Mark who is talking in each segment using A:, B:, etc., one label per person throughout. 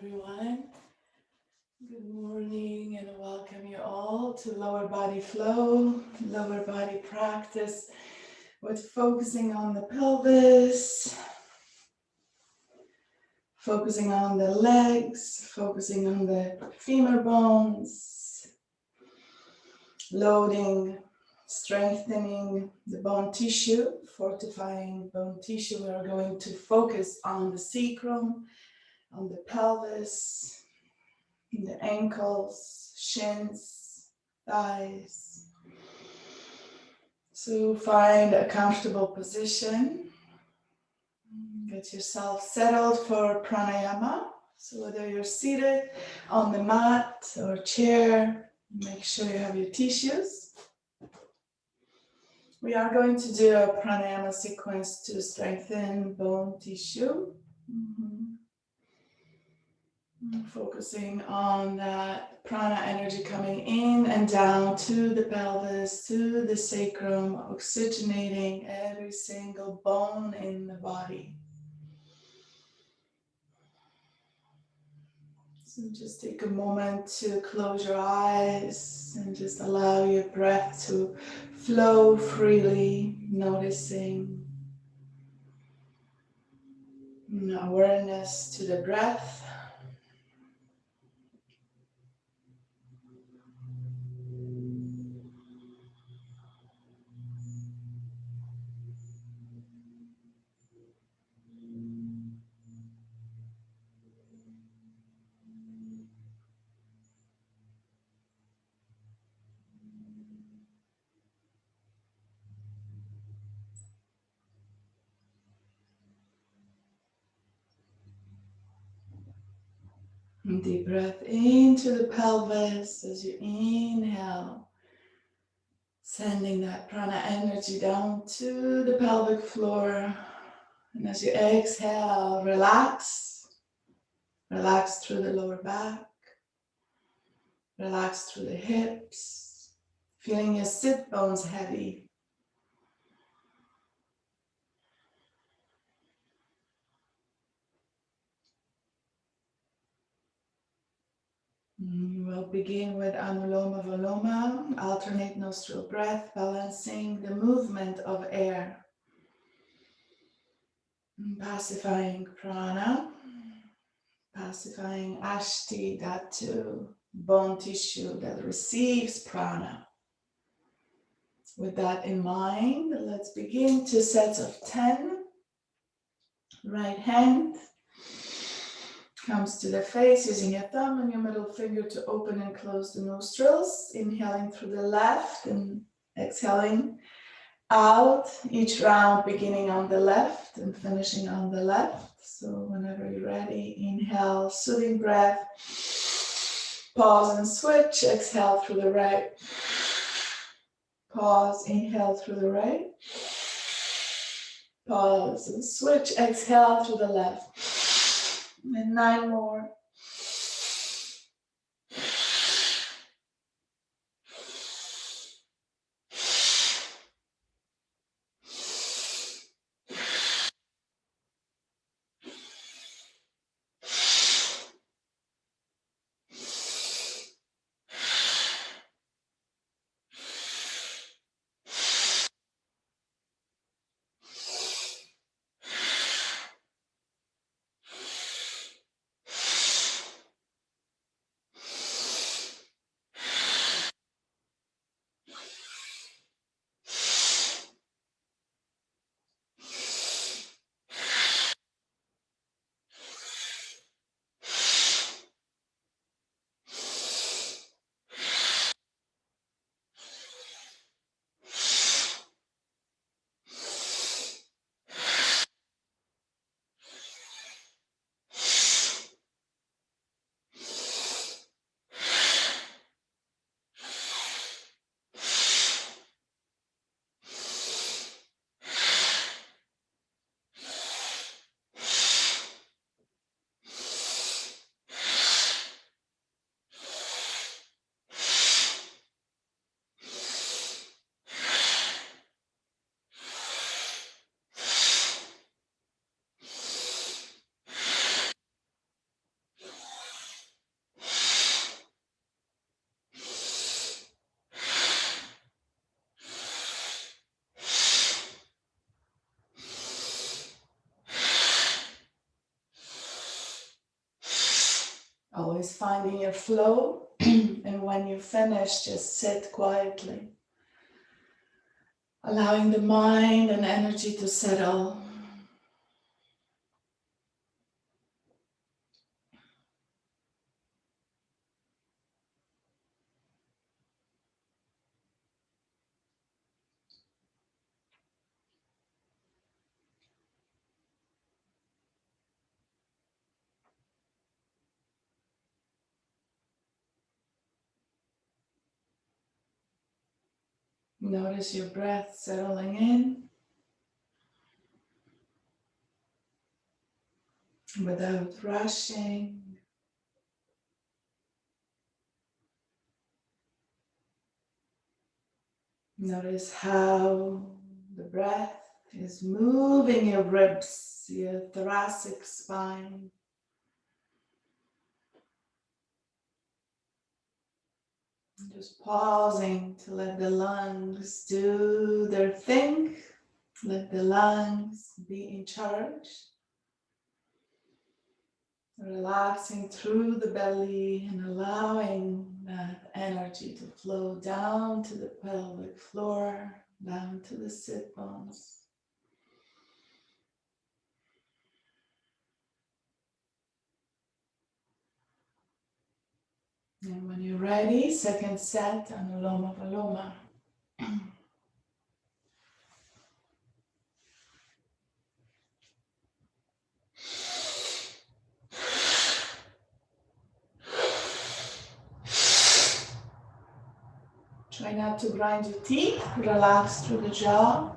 A: everyone. Good morning and welcome you all to lower body flow, lower body practice with focusing on the pelvis, focusing on the legs, focusing on the femur bones, loading, strengthening the bone tissue, fortifying bone tissue. We are going to focus on the sacrum, on the pelvis, the ankles, shins, thighs. So find a comfortable position. Get yourself settled for pranayama. So whether you're seated on the mat or chair, make sure you have your tissues. We are going to do a pranayama sequence to strengthen bone tissue. Focusing on that prana energy coming in and down to the pelvis, to the sacrum, oxygenating every single bone in the body. So just take a moment to close your eyes and just allow your breath to flow freely, noticing awareness to the breath. Deep breath into the pelvis as you inhale, sending that prana energy down to the pelvic floor. And as you exhale, relax. Relax through the lower back. Relax through the hips. Feeling your sit bones heavy. We'll begin with Anuloma, Voluma, alternate nostril breath, balancing the movement of air. Pacifying prana, pacifying ashti, dhatu, bone tissue that receives prana. With that in mind, let's begin 2 sets of 10. Right hand comes to the face, using your thumb and your middle finger to open and close the nostrils. Inhaling through the left and exhaling out. Each round beginning on the left and finishing on the left. So whenever you're ready, inhale, soothing breath. Pause and switch. Exhale through the right. Pause, inhale through the right. Pause and switch. Exhale through the left. And 9 more. Always finding your flow. And when you finish, just sit quietly, allowing the mind and energy to settle. Notice your breath settling in without rushing. Notice how the breath is moving your ribs, your thoracic spine. Just pausing to let the lungs do their thing. Let the lungs be in charge. Relaxing through the belly and allowing that energy to flow down to the pelvic floor, down to the sit bones. And when you're ready, second set, Anuloma Voluma. Try not to grind your teeth, relax through the jaw.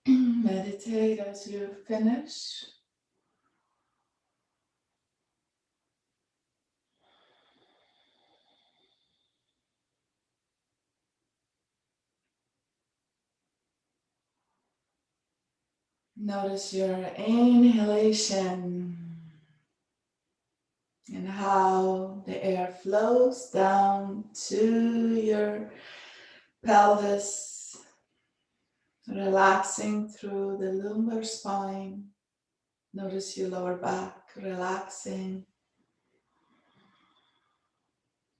A: Meditate as you finish. Notice your inhalation and how the air flows down to your pelvis, relaxing through the lumbar spine. Notice your lower back relaxing,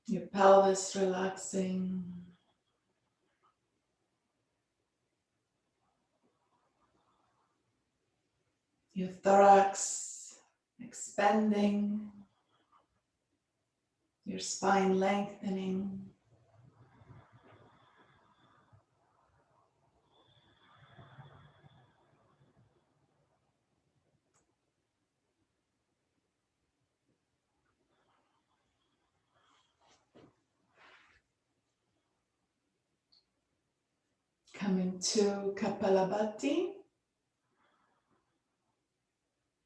A: your pelvis relaxing, your thorax expanding, your spine lengthening. Coming to Kapalabhati,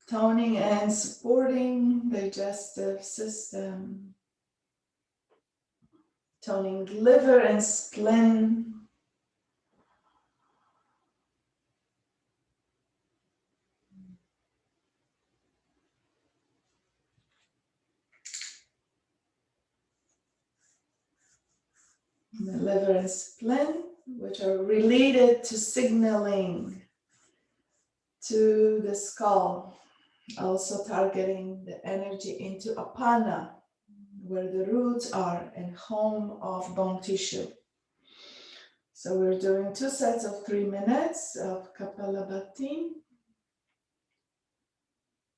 A: toning and supporting digestive system, toning liver and spleen, the liver and spleen, which are related to signaling to the skull, also targeting the energy into Apana, where the roots are and home of bone tissue. So we're doing 2 sets of 3 minutes of Kapalabhati.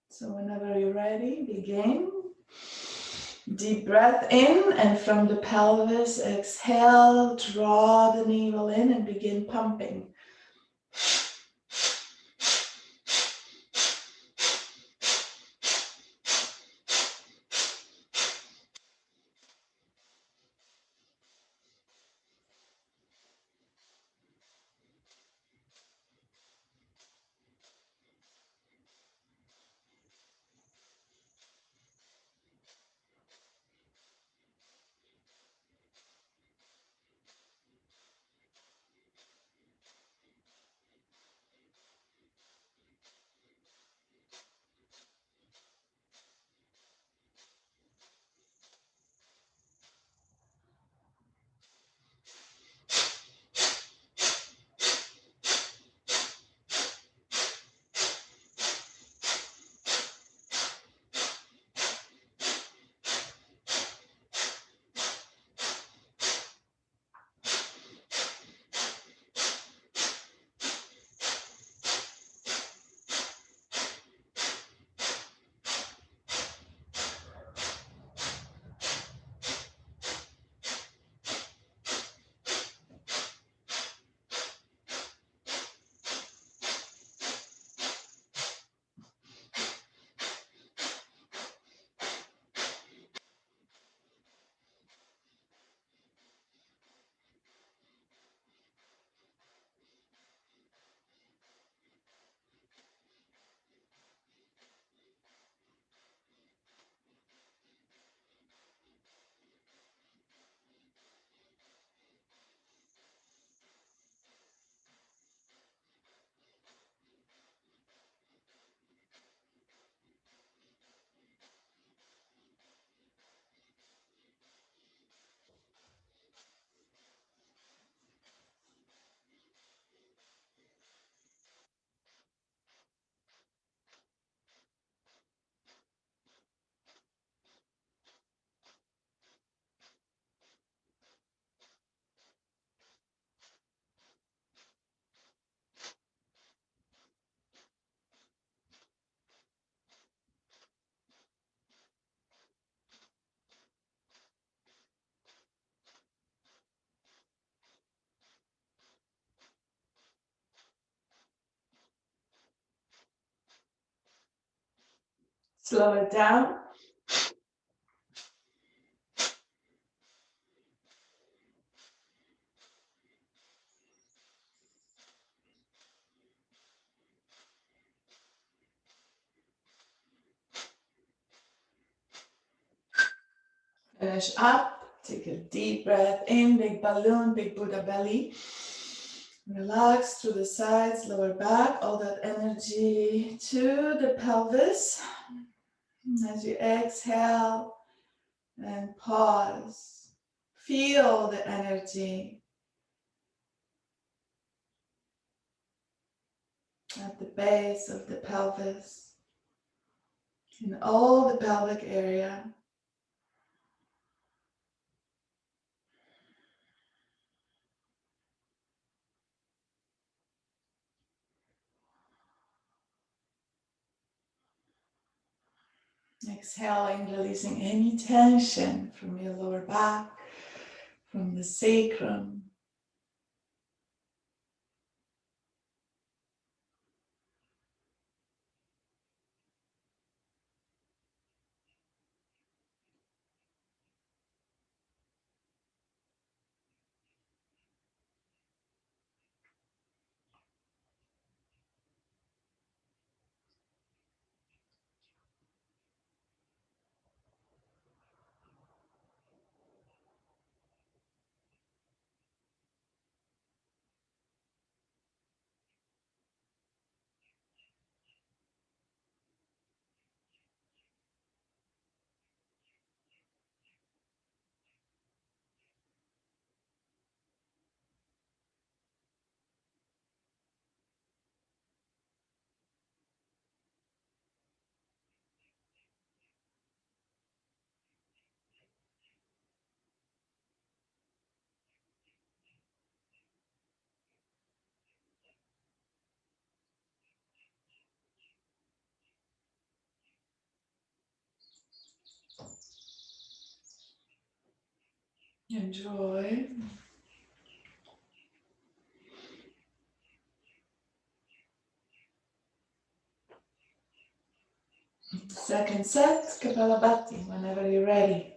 A: So whenever you're ready, begin. Deep breath in, and from the pelvis, exhale, draw the navel in and begin pumping. Slow it down. Finish up. Take a deep breath in, big balloon, big Buddha belly. Relax through the sides, lower back, all that energy to the pelvis. As you exhale and pause, feel the energy at the base of the pelvis, in all the pelvic area. Exhaling, releasing any tension from your lower back, from the sacrum. Enjoy. Second set, Kapalabhati, whenever you're ready.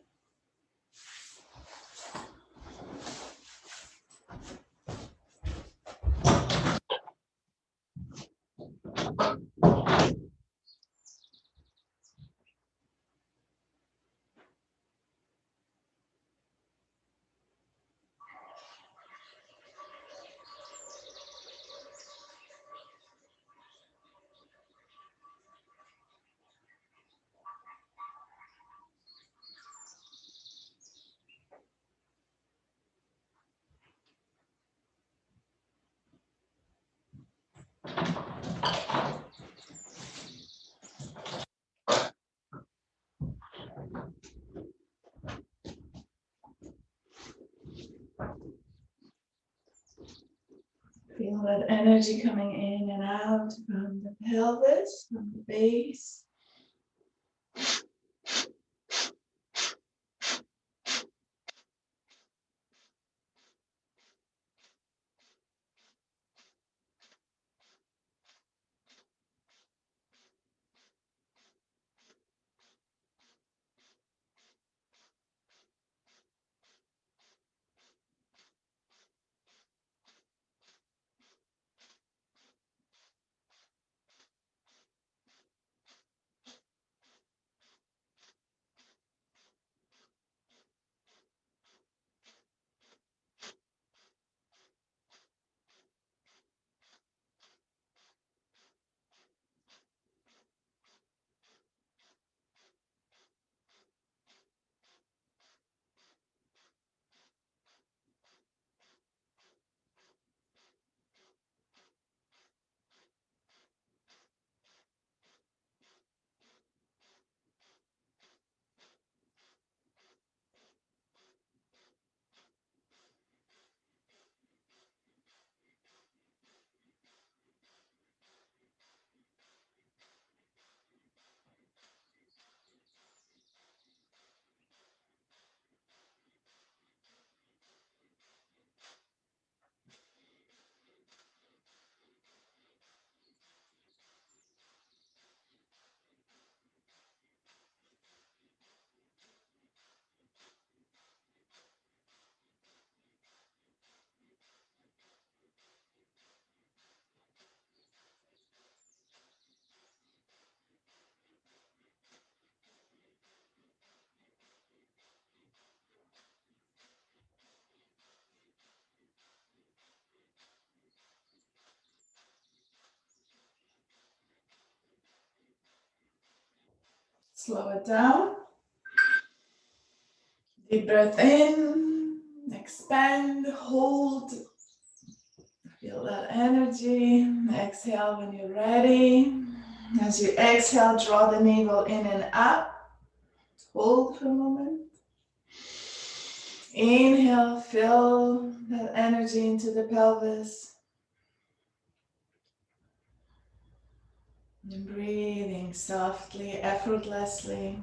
A: Feel that energy coming in and out from the pelvis, from the base. Slow it down. Deep breath in, expand, hold. Feel that energy. Exhale when you're ready. As you exhale, draw the navel in and up. Hold for a moment. Inhale, fill that energy into the pelvis. And breathing softly, effortlessly.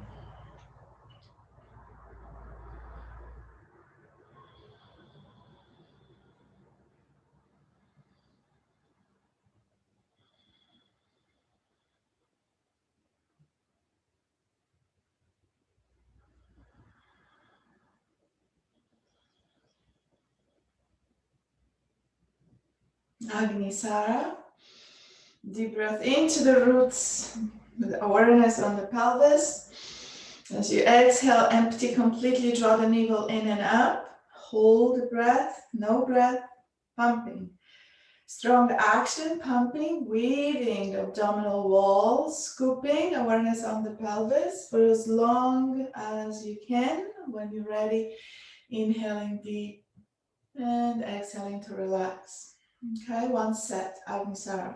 A: Agnisara. Deep breath into the roots with awareness on the pelvis. As you exhale, empty completely, draw the navel in and up. Hold the breath, no breath, pumping. Strong action, pumping, weaving the abdominal wall, scooping, awareness on the pelvis for as long as you can. When you're ready, inhaling deep and exhaling to relax. Okay, one set, Agnisara.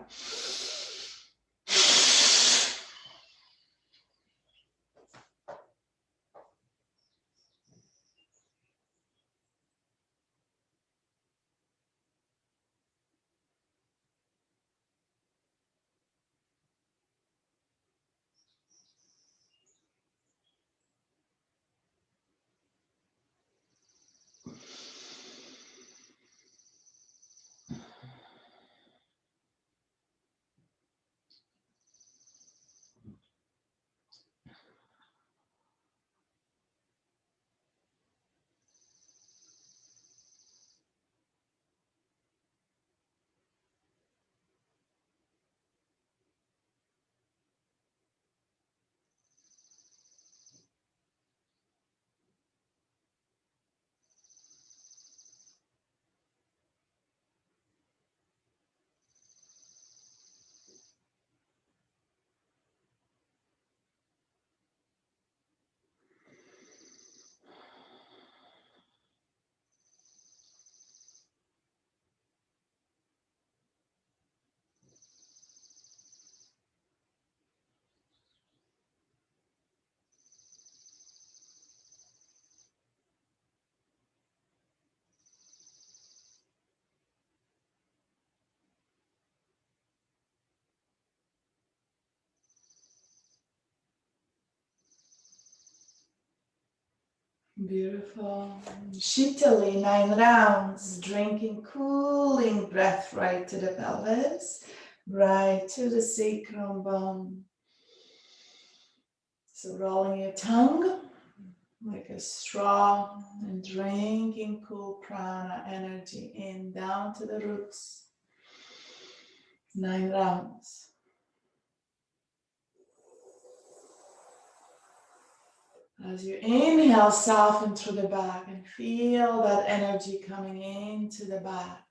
A: Beautiful. Shitali, 9 rounds. Drinking cooling breath right to the pelvis, right to the sacrum bone. So rolling your tongue like a straw and drinking cool prana energy in down to the roots. 9 rounds. As you inhale, soften through the back and feel that energy coming into the back.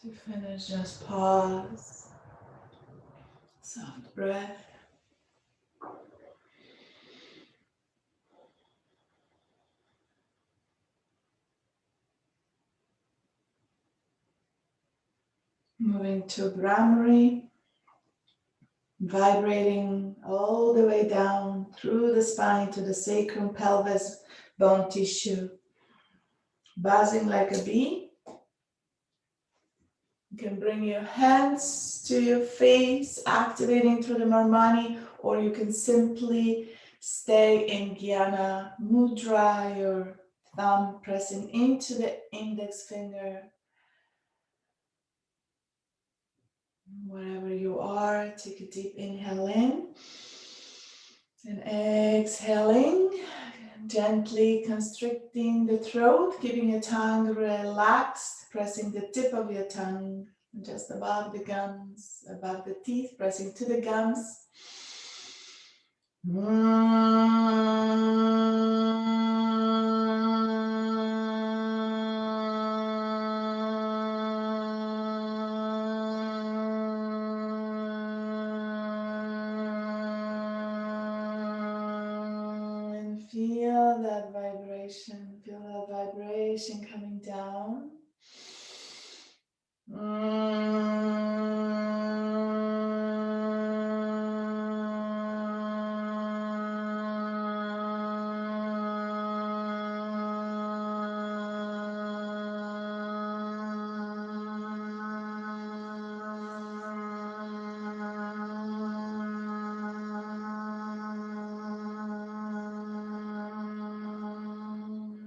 A: To finish, just pause. Soft breath. Moving to Brahmari, vibrating all the way down through the spine to the sacrum, pelvis, bone tissue, buzzing like a bee. You can bring your hands to your face, activating through the Marmani, or you can simply stay in Jnana Mudra, your thumb pressing into the index finger. Wherever you are, take a deep inhale in and exhaling, gently constricting the throat, keeping your tongue relaxed, pressing the tip of your tongue just above the gums, above the teeth, pressing to the gums. And feel that vibration coming down.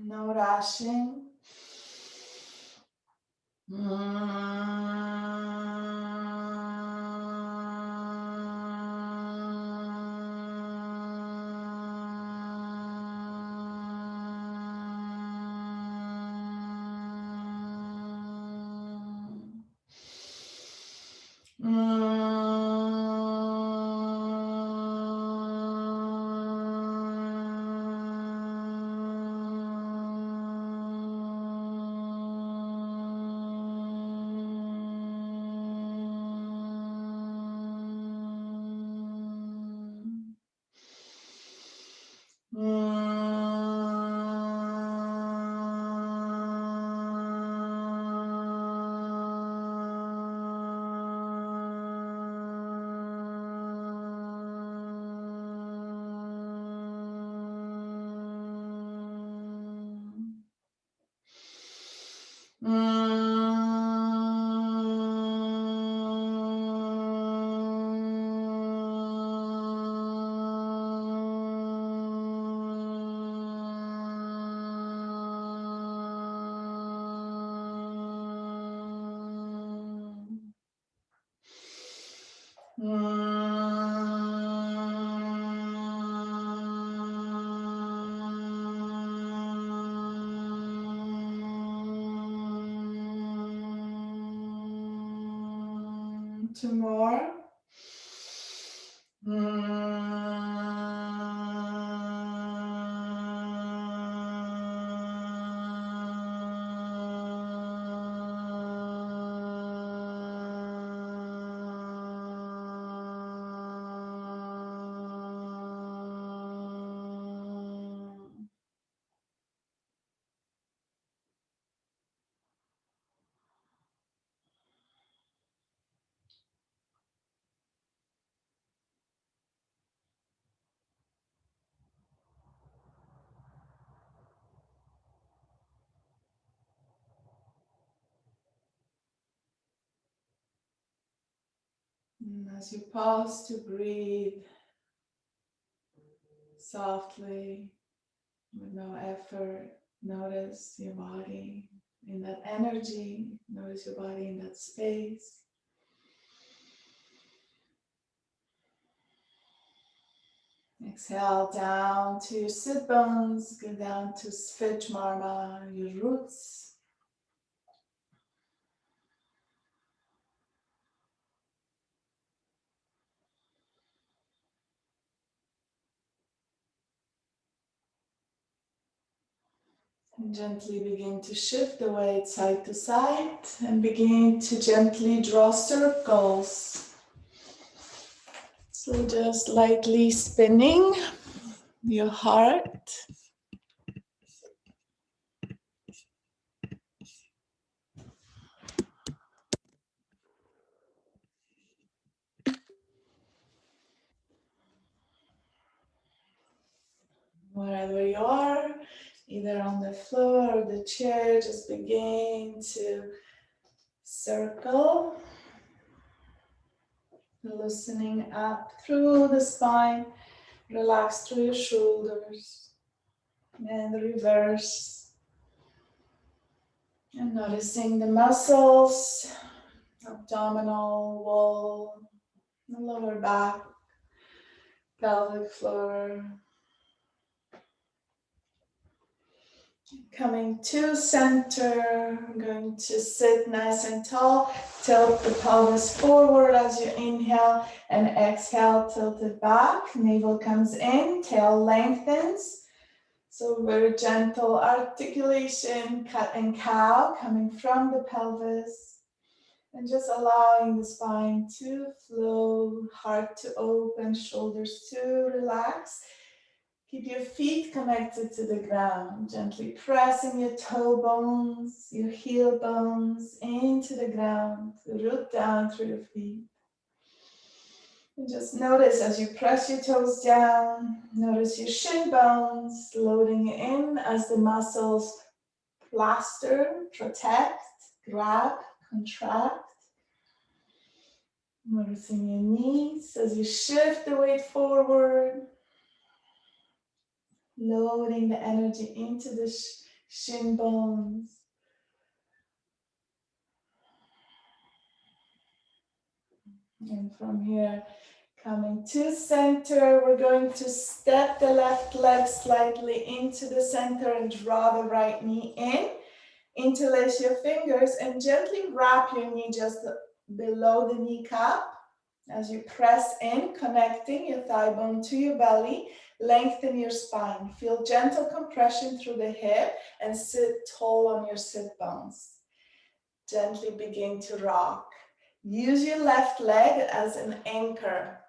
A: No rushing. Two more. And as you pause to breathe softly, with no effort, notice your body in that energy, notice your body in that space. Exhale down to your sit bones, go down to Svij Marma, your roots. And gently begin to shift the weight side to side and begin to gently draw circles. So just lightly spinning your heart. Wherever you are, either on the floor or the chair, just begin to circle, loosening up through the spine, relax through your shoulders, and the reverse. And noticing the muscles, abdominal wall, the lower back, pelvic floor. Coming to center, I'm going to sit nice and tall, tilt the pelvis forward as you inhale and exhale, tilt it back, navel comes in, tail lengthens. So very gentle articulation, cat and cow coming from the pelvis and just allowing the spine to flow, heart to open, shoulders to relax. Keep your feet connected to the ground, gently pressing your toe bones, your heel bones into the ground, root down through your feet. And just notice as you press your toes down, notice your shin bones loading in as the muscles plaster, protect, grab, contract. Noticing your knees as you shift the weight forward. Loading the energy into the shin bones. And from here, coming to center, we're going to step the left leg slightly into the center and draw the right knee in. Interlace your fingers and gently wrap your knee just below the kneecap. As you press in, connecting your thigh bone to your belly, lengthen your spine. Feel gentle compression through the hip and sit tall on your sit bones. Gently begin to rock. Use your left leg as an anchor.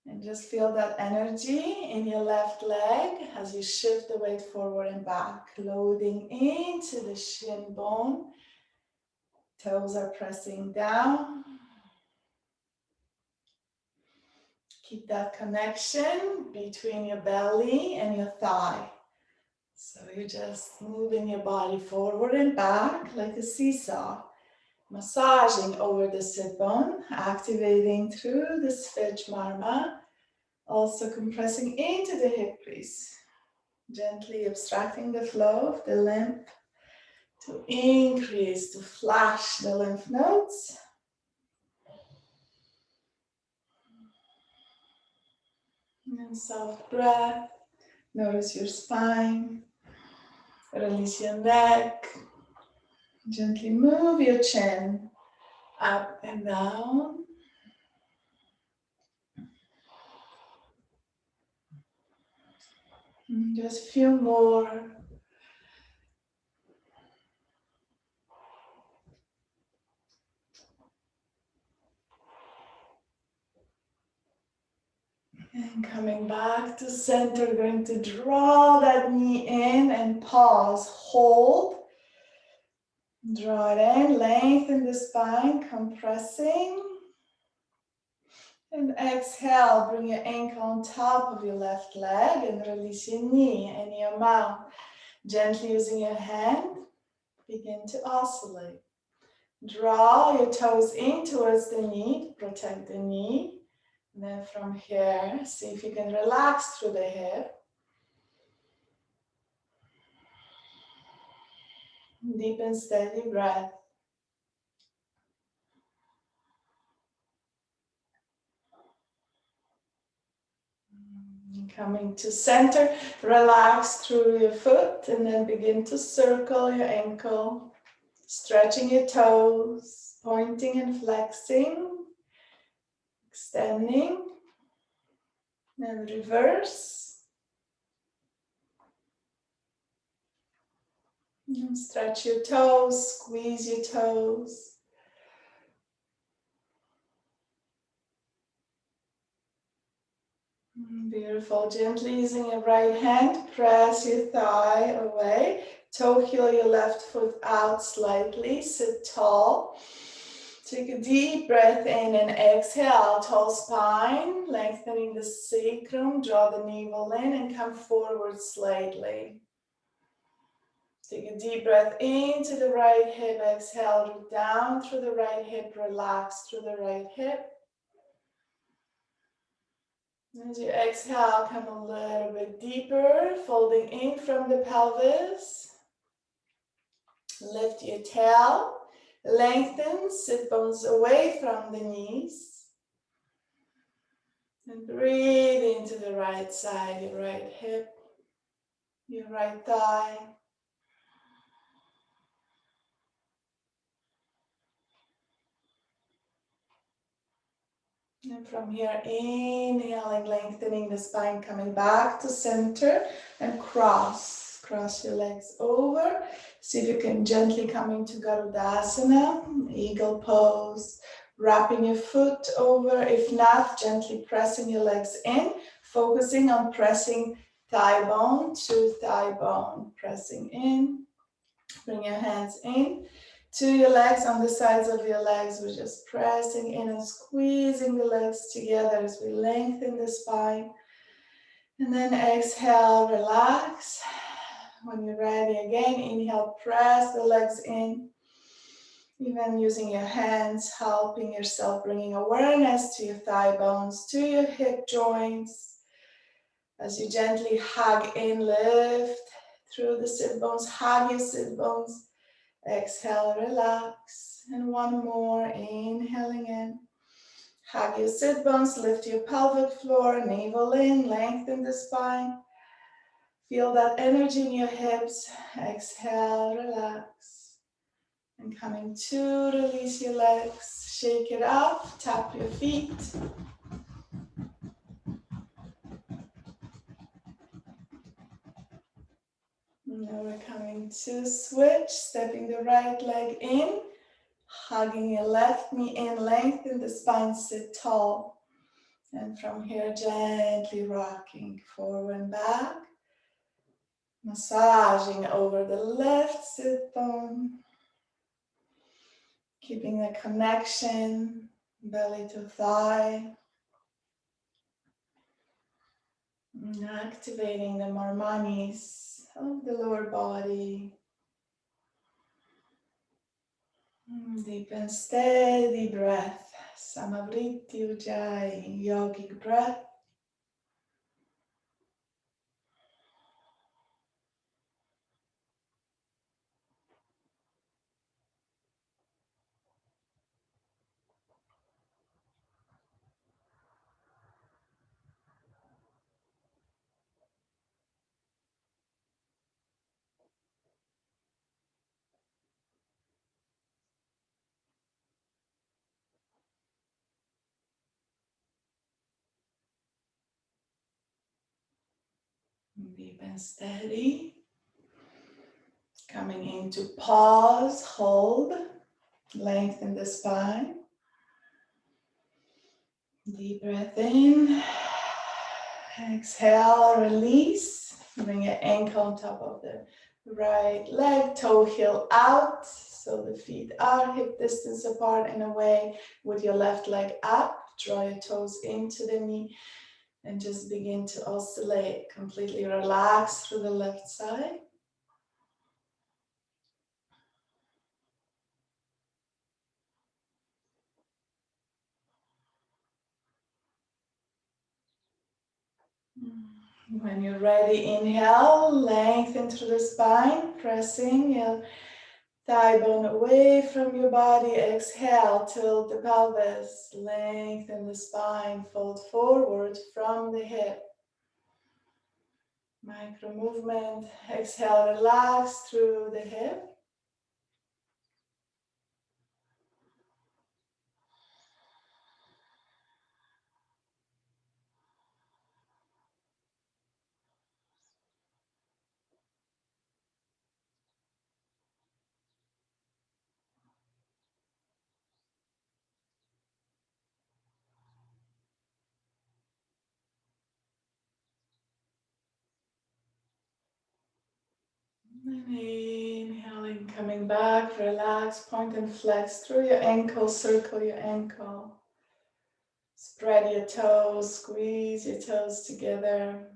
A: And just feel that energy in your left leg as you shift the weight forward and back, loading into the shin bone. Toes are pressing down. Keep that connection between your belly and your thigh. So you're just moving your body forward and back like a seesaw. Massaging over the sit bone, activating through the Svij Marma. Also compressing into the hip crease. Gently abstracting the flow of the lymph to increase, to flash the lymph nodes. And soft breath. Notice your spine. Release your neck. Gently move your chin up and down. And just a few more. And coming back to center, going to draw that knee in and pause, hold. Draw it in, lengthen the spine, compressing. And exhale, bring your ankle on top of your left leg and release your knee and your mouth. Gently using your hand, begin to oscillate. Draw your toes in towards the knee, protect the knee. And then from here, see if you can relax through the hip. Deep and steady breath. Coming to center, relax through your foot and then begin to circle your ankle, stretching your toes, pointing and flexing, extending, then reverse. And stretch your toes, squeeze your toes. Beautiful. Gently using your right hand, press your thigh away. Toe heel your left foot out slightly. Sit tall. Take a deep breath in and exhale. Tall spine, lengthening the sacrum. Draw the navel in and come forward slightly. Take a deep breath into the right hip. Exhale, root down through the right hip. Relax through the right hip. As you exhale, come a little bit deeper, folding in from the pelvis. Lift your tail, lengthen, sit bones away from the knees. And breathe into the right side, your right hip, your right thigh. And from here, inhaling, lengthening the spine, coming back to center and cross. Cross your legs over. See if you can gently come into Garudasana, eagle pose. Wrapping your foot over. If not, gently pressing your legs in. Focusing on pressing thigh bone to thigh bone. Pressing in. Bring your hands in to your legs, on the sides of your legs. We're just pressing in and squeezing the legs together as we lengthen the spine. And then exhale, relax. When you're ready again, inhale, press the legs in. Even using your hands, helping yourself, bringing awareness to your thigh bones, to your hip joints. As you gently hug in, lift through the sit bones, hug your sit bones. Exhale, relax. And one more, inhaling in. Hug your sit bones, lift your pelvic floor, navel in, lengthen the spine. Feel that energy in your hips. Exhale, relax. And coming to, release your legs. Shake it up, tap your feet. Now we're coming to switch, stepping the right leg in. Hugging your left knee in, lengthen the spine, sit tall. And from here, gently rocking forward and back. Massaging over the left sit bone. Keeping the connection, belly to thigh. And activating the marmanis of the lower body. Deep and steady breath. Samavriti Ujjayi, yogic breath. Deep and steady. Coming into pause, hold, lengthen the spine. Deep breath in. Exhale, release. Bring your ankle on top of the right leg, toe heel out. So the feet are hip distance apart in a way with your left leg up. Draw your toes into the knee and just begin to oscillate. Completely relax through the left side. When you're ready, inhale, lengthen through the spine, pressing your thigh bone away from your body. Exhale, tilt the pelvis, lengthen the spine, fold forward from the hip. Micro movement. Exhale, relax through the hip. And inhaling, coming back, relax, point and flex through your ankle, circle your ankle. Spread your toes, squeeze your toes together.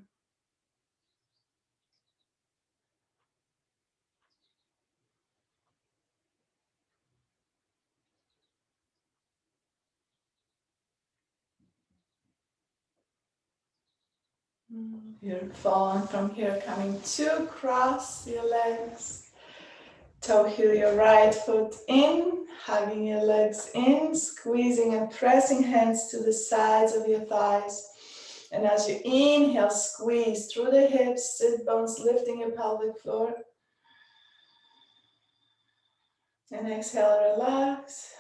A: Beautiful. And from here, coming to cross your legs. Toe heel your right foot in, hugging your legs in, squeezing and pressing hands to the sides of your thighs. And as you inhale, squeeze through the hips, sit bones, lifting your pelvic floor. And exhale, relax.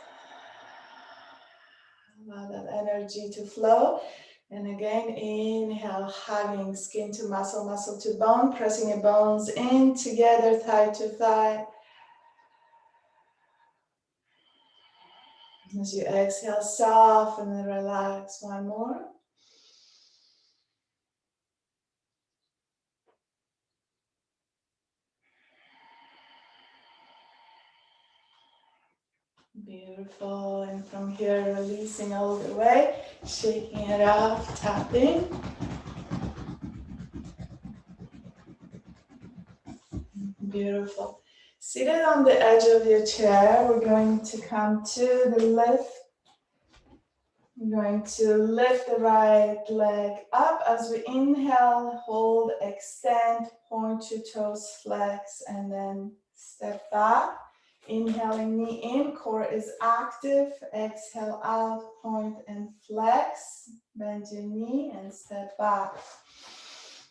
A: Allow that energy to flow. And again, inhale, hugging skin to muscle, muscle to bone, pressing your bones in together, thigh to thigh. As you exhale, soften and relax. One more. Beautiful. And from here, releasing all the way, shaking it off, tapping. Beautiful. Seated on the edge of your chair, we're going to come to the lift. We're going to lift the right leg up as we inhale, hold, extend, point your toes, flex, and then step back. Inhaling, knee in, core is active. Exhale out, point and flex. Bend your knee and step back.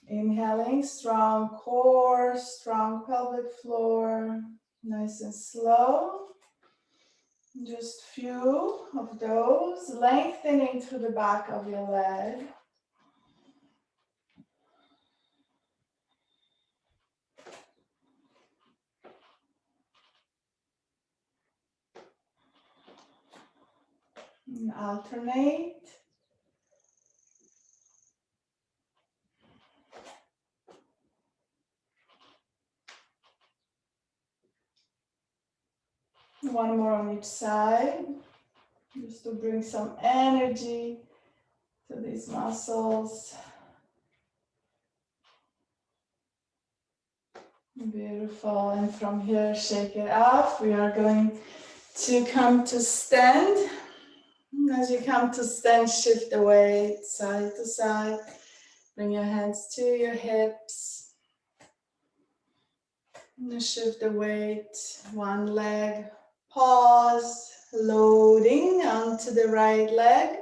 A: Inhaling, strong core, strong pelvic floor. Nice and slow. Just few of those, lengthening through the back of your leg. And alternate. One more on each side, just to bring some energy to these muscles. Beautiful. And from here, shake it off. We are going to come to stand. As you come to stand, shift the weight side to side. Bring your hands to your hips. And shift the weight, one leg. Pause, loading onto the right leg.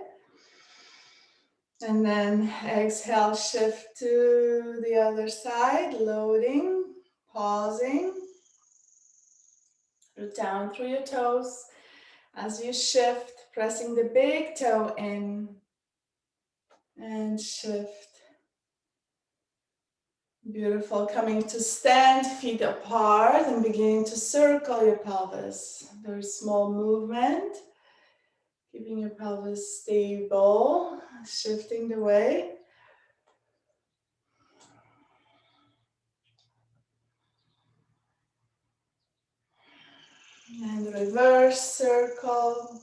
A: And then exhale, shift to the other side, loading, pausing. Root down through your toes. As you shift, pressing the big toe in and shift. Beautiful. Coming to stand, feet apart and beginning to circle your pelvis. Very small movement. Keeping your pelvis stable, shifting the weight. And reverse circle.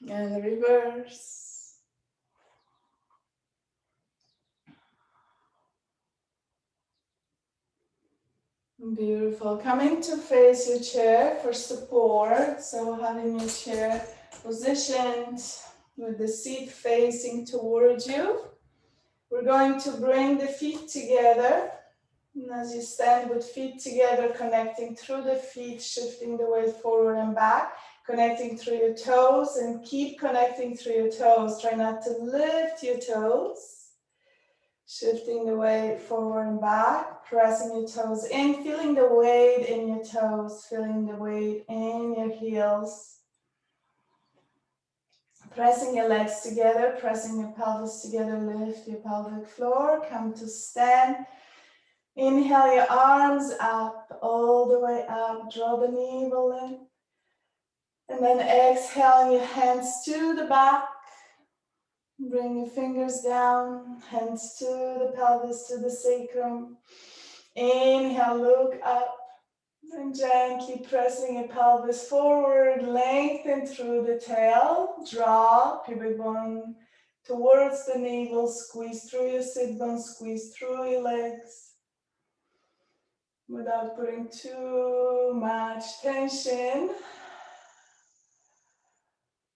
A: And reverse. Beautiful. Coming to face your chair for support. So having your chair positioned with the seat facing towards you. We're going to bring the feet together. And as you stand with feet together, connecting through the feet, shifting the weight forward and back, connecting through your toes, and keep connecting through your toes. Try not to lift your toes. Shifting the weight forward and back, pressing your toes in, feeling the weight in your toes, feeling the weight in your heels. Pressing your legs together, pressing your pelvis together, lift your pelvic floor, come to stand. Inhale your arms up, all the way up, draw the navel in. And then exhale your hands to the back. Bring your fingers down, hands to the pelvis, to the sacrum. Inhale, look up. And gently pressing your pelvis forward, lengthen through the tail, draw pubic bone towards the navel, squeeze through your sit bones, squeeze through your legs without putting too much tension.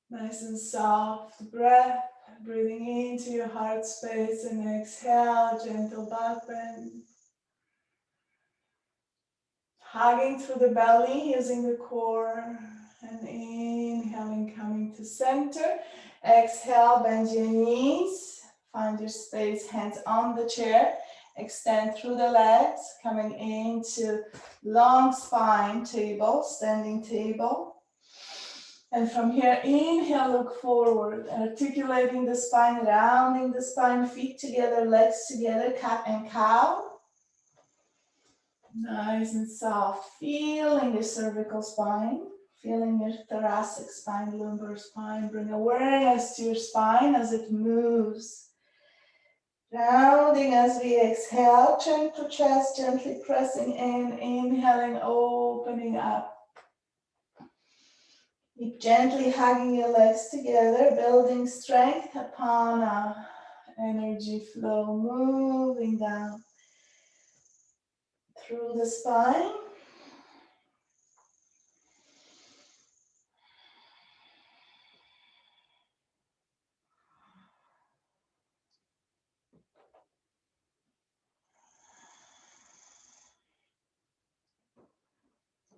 A: Nice and soft breath, breathing into your heart space and exhale, gentle back bend. Hugging through the belly, using the core, and inhaling, coming to center. Exhale, bend your knees, find your space, hands on the chair. Extend through the legs, coming into long spine table, standing table. And from here, inhale, look forward, articulating the spine, rounding the spine, feet together, legs together, cat and cow. Nice and soft, feeling your cervical spine, feeling your thoracic spine, lumbar spine. Bring awareness to your spine as it moves. Rounding as we exhale, chin to chest, gently pressing in, inhaling, opening up. Keep gently hugging your legs together, building strength upon energy flow, moving down through the spine.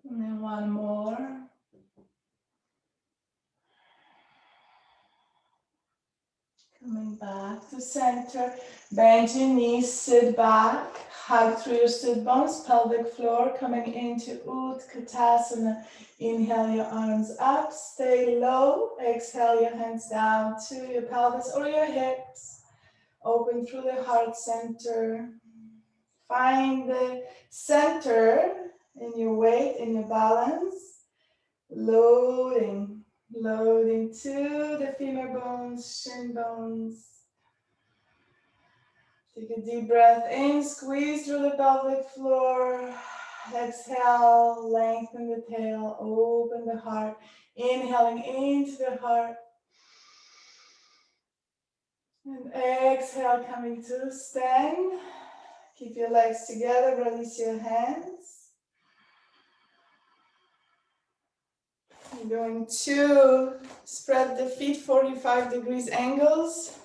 A: And then one more. Coming back to center, bend your knees, sit back, hug through your sit bones, pelvic floor, coming into Utkatasana. Inhale your arms up, stay low, exhale your hands down to your pelvis or your hips. Open through the heart center. Find the center in your weight, in your balance. Loading to the femur bones, shin bones. Take a deep breath in, squeeze through the pelvic floor. Exhale, lengthen the tail, open the heart. Inhaling into the heart. And exhale, coming to stand. Keep your legs together, release your hands. You're going to spread the feet 45 degrees angles,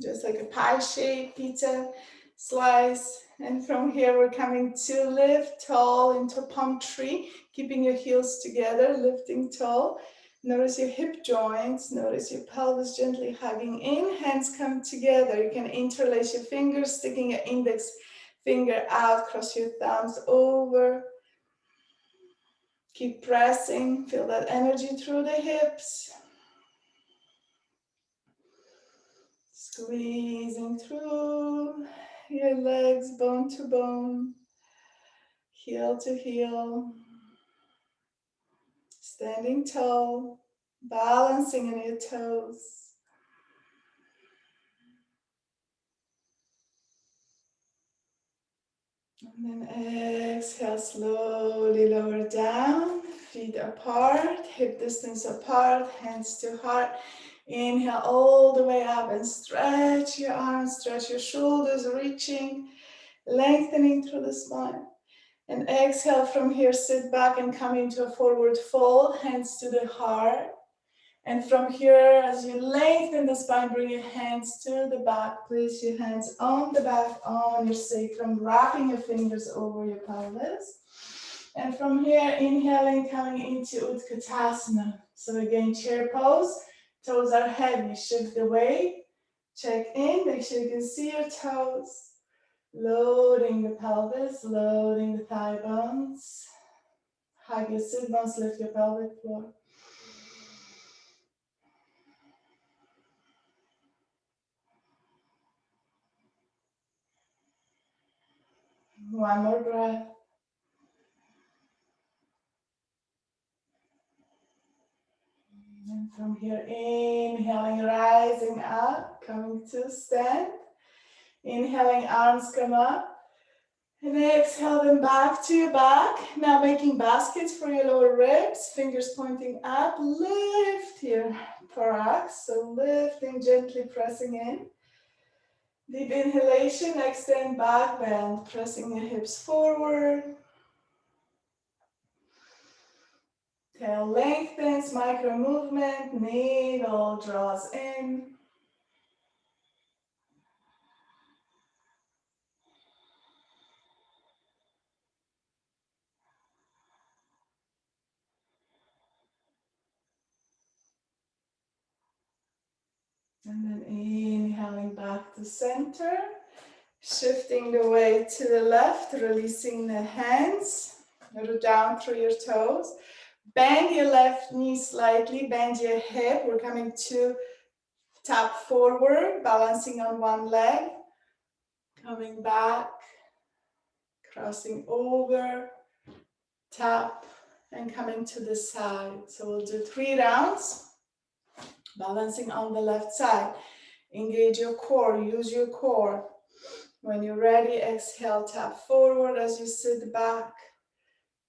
A: just like a pie shape, pizza slice. And from here, we're coming to lift tall into palm tree, keeping your heels together, lifting tall. Notice your hip joints, notice your pelvis gently hugging in, hands come together. You can interlace your fingers, sticking your index finger out, cross your thumbs over. Keep pressing, feel that energy through the hips. Squeezing through your legs, bone to bone, heel to heel. Standing tall, balancing on your toes. And then exhale, slowly lower down, feet apart, hip distance apart, hands to heart. Inhale all the way up and stretch your arms, stretch your shoulders, reaching, lengthening through the spine. And exhale from here, sit back and come into a forward fold, hands to the heart. And from here, as you lengthen the spine, bring your hands to the back. Place your hands on the back, on your sacrum, wrapping your fingers over your pelvis. And from here, inhaling, coming into Utkatasana. So again, chair pose, toes are heavy, shift the weight, check in, make sure you can see your toes. Loading the pelvis, loading the thigh bones. Hug your sit bones, lift your pelvic floor. One more breath. And from here, inhaling, rising up, coming to stand. Inhaling, arms come up. And exhale them back to your back. Now making baskets for your lower ribs. Fingers pointing up. Lift your thorax. So lifting, gently pressing in. Deep inhalation, extend back bend. Pressing your hips forward. Tail lengthens, micro movement. Navel draws in. And then inhaling back to center. Shifting the weight to the left, releasing the hands. Root down through your toes. Bend your left knee slightly, bend your hip. We're coming to tap forward, balancing on one leg. Coming back, crossing over, tap, and coming to the side. So we'll do 3 rounds, balancing on the left side. Engage your core, use your core. When you're ready, exhale, tap forward as you sit back.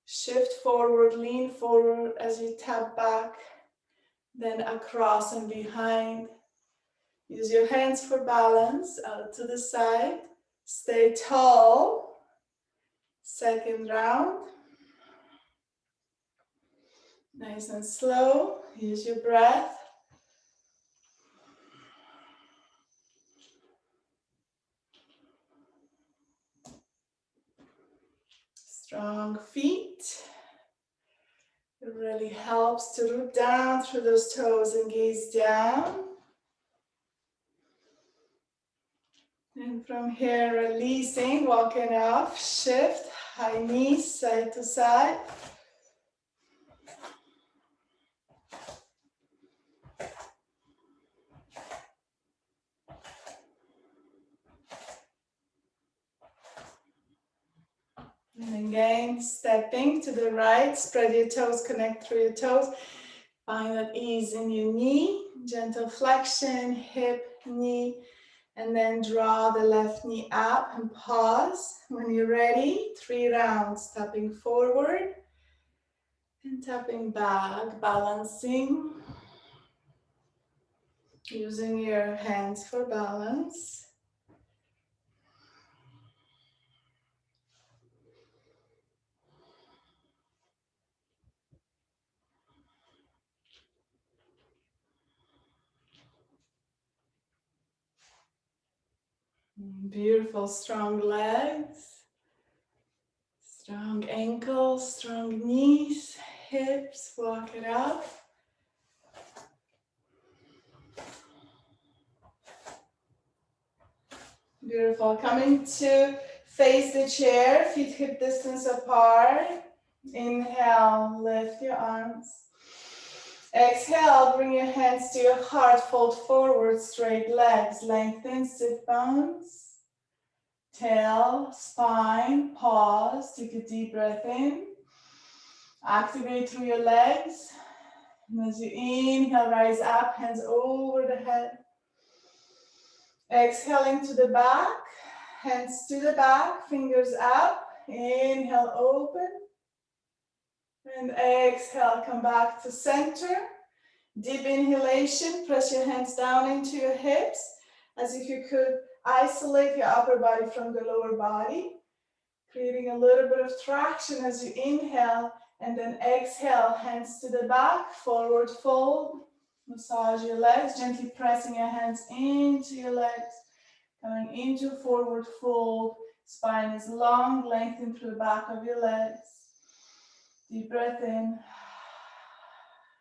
A: Shift forward, lean forward as you tap back. Then across and behind. Use your hands for balance, out to the side. Stay tall. Second round. Nice and slow. Use your breath. Strong feet. It really helps to root down through those toes and gaze down. And from here, releasing, walking off, shift, high knees, side to side. And again, stepping to the right, spread your toes, connect through your toes. Find that ease in your knee, gentle flexion, hip, knee, and then draw the left knee up and pause. When you're ready, 3 rounds, tapping forward and tapping back, balancing, using your hands for balance. Beautiful, strong legs, strong ankles, strong knees, hips, walk it up. Beautiful, coming to face the chair, feet hip distance apart. Inhale, lift your arms. Exhale, bring your hands to your heart, fold forward, straight legs, lengthen, sit bones. Tail, spine, pause, take a deep breath in. Activate through your legs. And as you inhale, rise up, hands over the head. Exhaling to the back, hands to the back, fingers up. Inhale, open. And exhale, come back to center. Deep inhalation, press your hands down into your hips as if you could isolate your upper body from the lower body, creating a little bit of traction as you inhale, and then exhale, hands to the back, forward fold. Massage your legs, gently pressing your hands into your legs, coming into forward fold. Spine is long, lengthen through the back of your legs. Deep breath in,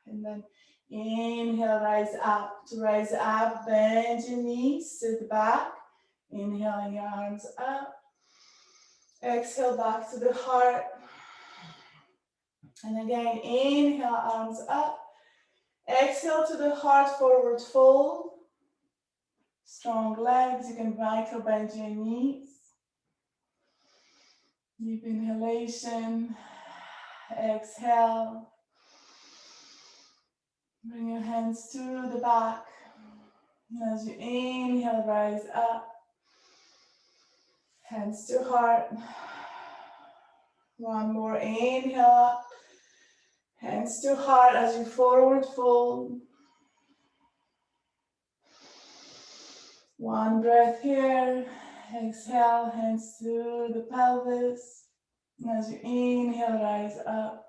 A: and then inhale, rise up. To rise up, bend your knees, sit back. Inhaling your arms up. Exhale back to the heart. And again, inhale, arms up. Exhale to the heart, forward fold. Strong legs, you can micro bend your knees. Deep inhalation. Exhale. Bring your hands to the back. And as you inhale, rise up. Hands to heart. One more inhale up. Hands to heart as you forward fold. One breath here. Exhale, hands to the pelvis. And as you inhale, rise up.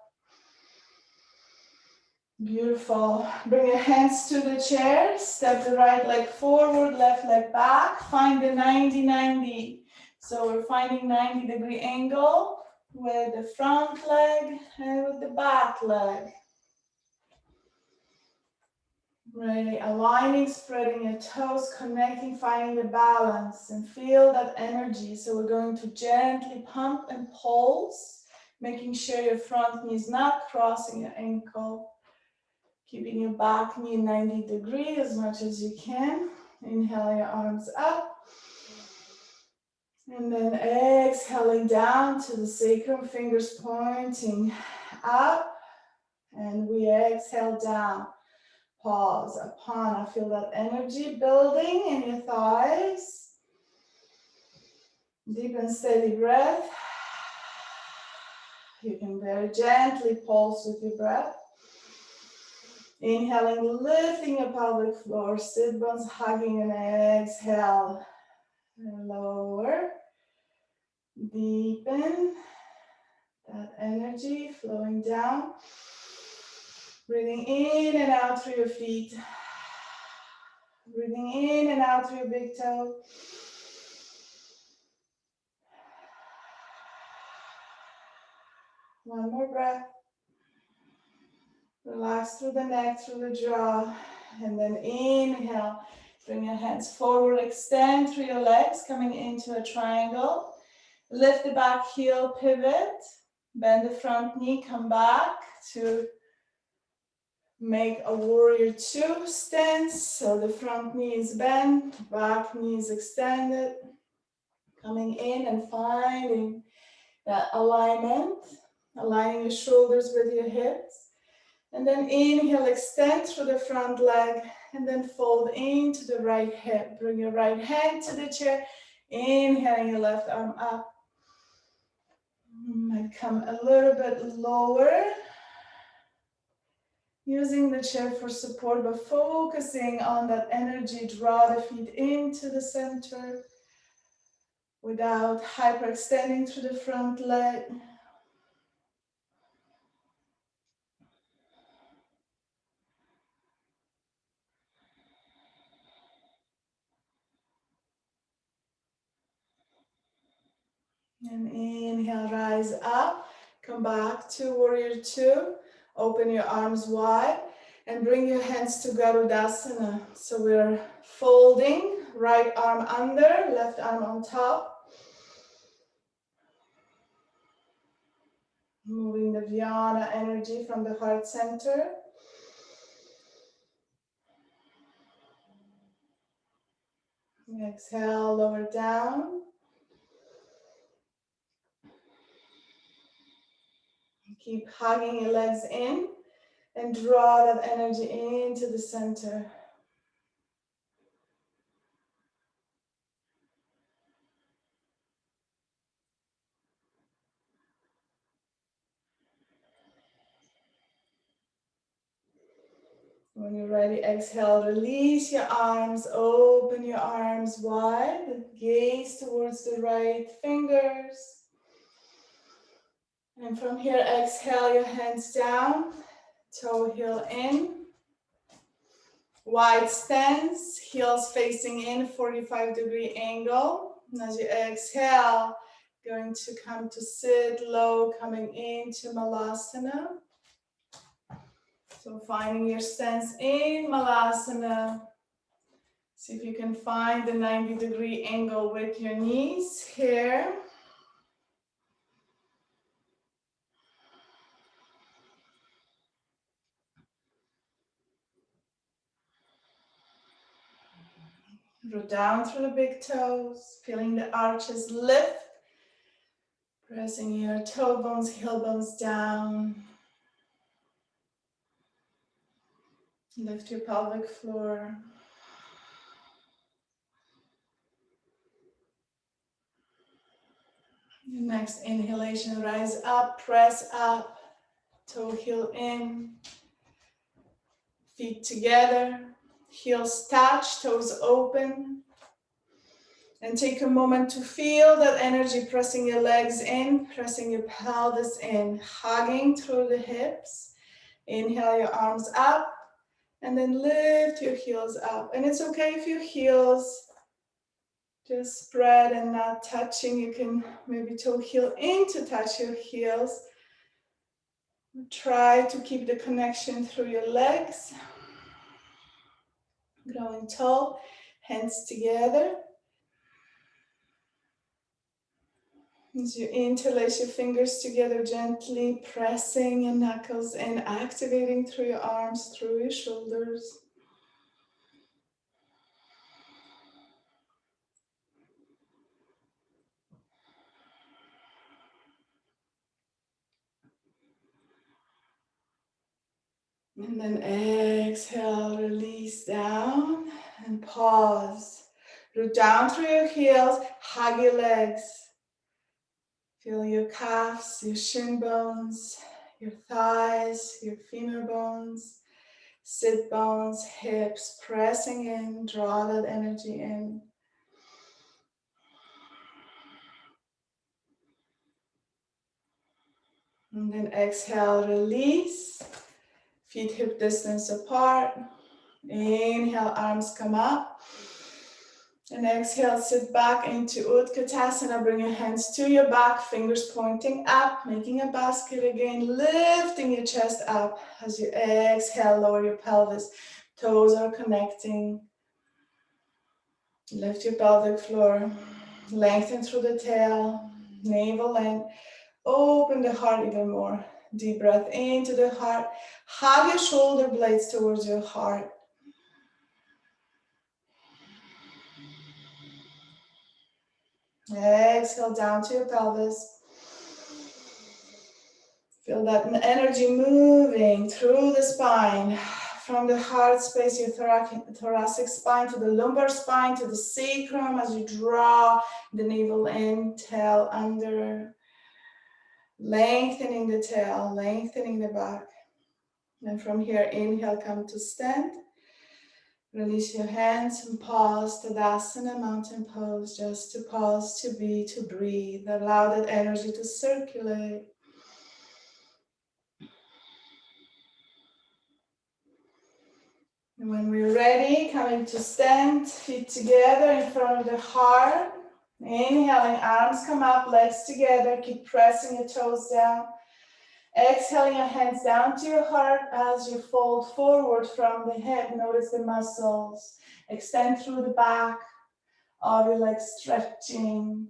A: Beautiful. Bring your hands to the chair. Step the right leg forward, left leg back. Find the 90-90. So we're finding 90-degree angle with the front leg and with the back leg. Really aligning, spreading your toes, connecting, finding the balance and feel that energy. So we're going to gently pump and pulse, making sure your front knee is not crossing your ankle. Keeping your back knee 90 degrees as much as you can. Inhale your arms up. And then exhaling down to the sacrum, fingers pointing up. And we exhale down. Pause. Apana. Feel that energy building in your thighs. Deep and steady breath. You can very gently pulse with your breath. Inhaling, lifting your pelvic floor, sit bones hugging, and exhale. And lower. Deepen. That energy flowing down. Breathing in and out through your feet. Breathing in and out through your big toe. One more breath. Relax through the neck, through the jaw. And then inhale. Bring your hands forward, extend through your legs, coming into a triangle. Lift the back heel, pivot. Bend the front knee, come back to make a warrior two stance. So the front knee is bent, back knee is extended. Coming in and finding that alignment, aligning your shoulders with your hips. And then inhale, extend through the front leg, and then fold into the right hip. Bring your right hand to the chair, inhaling your left arm up. Might come a little bit lower. Using the chair for support, but focusing on that energy, draw the feet into the center without hyperextending through the front leg. And inhale, rise up, come back to warrior two, open your arms wide and bring your hands to Garudasana. So we're folding, right arm under, left arm on top. Moving the Vyana energy from the heart center. Exhale, lower down. Keep hugging your legs in and draw that energy into the center. When you're ready, exhale, release your arms, open your arms wide, gaze towards the right fingers. And from here, exhale your hands down, toe heel in. Wide stance, heels facing in, 45-degree angle. And as you exhale, going to come to sit low, coming into Malasana. So finding your stance in Malasana. See if you can find the 90-degree angle with your knees here. Root down through the big toes, feeling the arches lift. Pressing your toe bones, heel bones down. Lift your pelvic floor. Your next inhalation, rise up, press up, toe heel in, feet together, heels touch, toes open. And take a moment to feel that energy, pressing your legs in, pressing your pelvis in, hugging through the hips. Inhale your arms up, and then lift your heels up. And it's okay if your heels just spread and not touching. You can maybe toe heel in to touch your heels. Try to keep the connection through your legs. Growing tall, hands together. As you interlace your fingers together gently, pressing your knuckles in, activating through your arms, through your shoulders. And then exhale, release down and pause. Root down through your heels, hug your legs. Feel your calves, your shin bones, your thighs, your femur bones, sit bones, hips, pressing in, draw that energy in. And then exhale, release. Feet hip distance apart. Inhale, arms come up. And exhale, sit back into Utkatasana. Bring your hands to your back, fingers pointing up, making a basket again, lifting your chest up. As you exhale, lower your pelvis. Toes are connecting. Lift your pelvic floor. Lengthen through the tail, navel in. Open the heart even more. Deep breath into the heart. Hug your shoulder blades towards your heart. Exhale down to your pelvis. Feel that energy moving through the spine. From the heart space, your thoracic spine to the lumbar spine to the sacrum as you draw the navel in, tail under. Lengthening the tail, lengthening the back. And from here, inhale, come to stand. Release your hands and pause. Tadasana, mountain pose, just to pause, to be, to breathe. Allow that energy to circulate. And when we're ready, coming to stand, feet together in front of the heart. Inhaling, arms come up, legs together. Keep pressing your toes down. Exhaling your hands down to your heart as you fold forward from the hip. Notice the muscles. Extend through the back of your legs, stretching.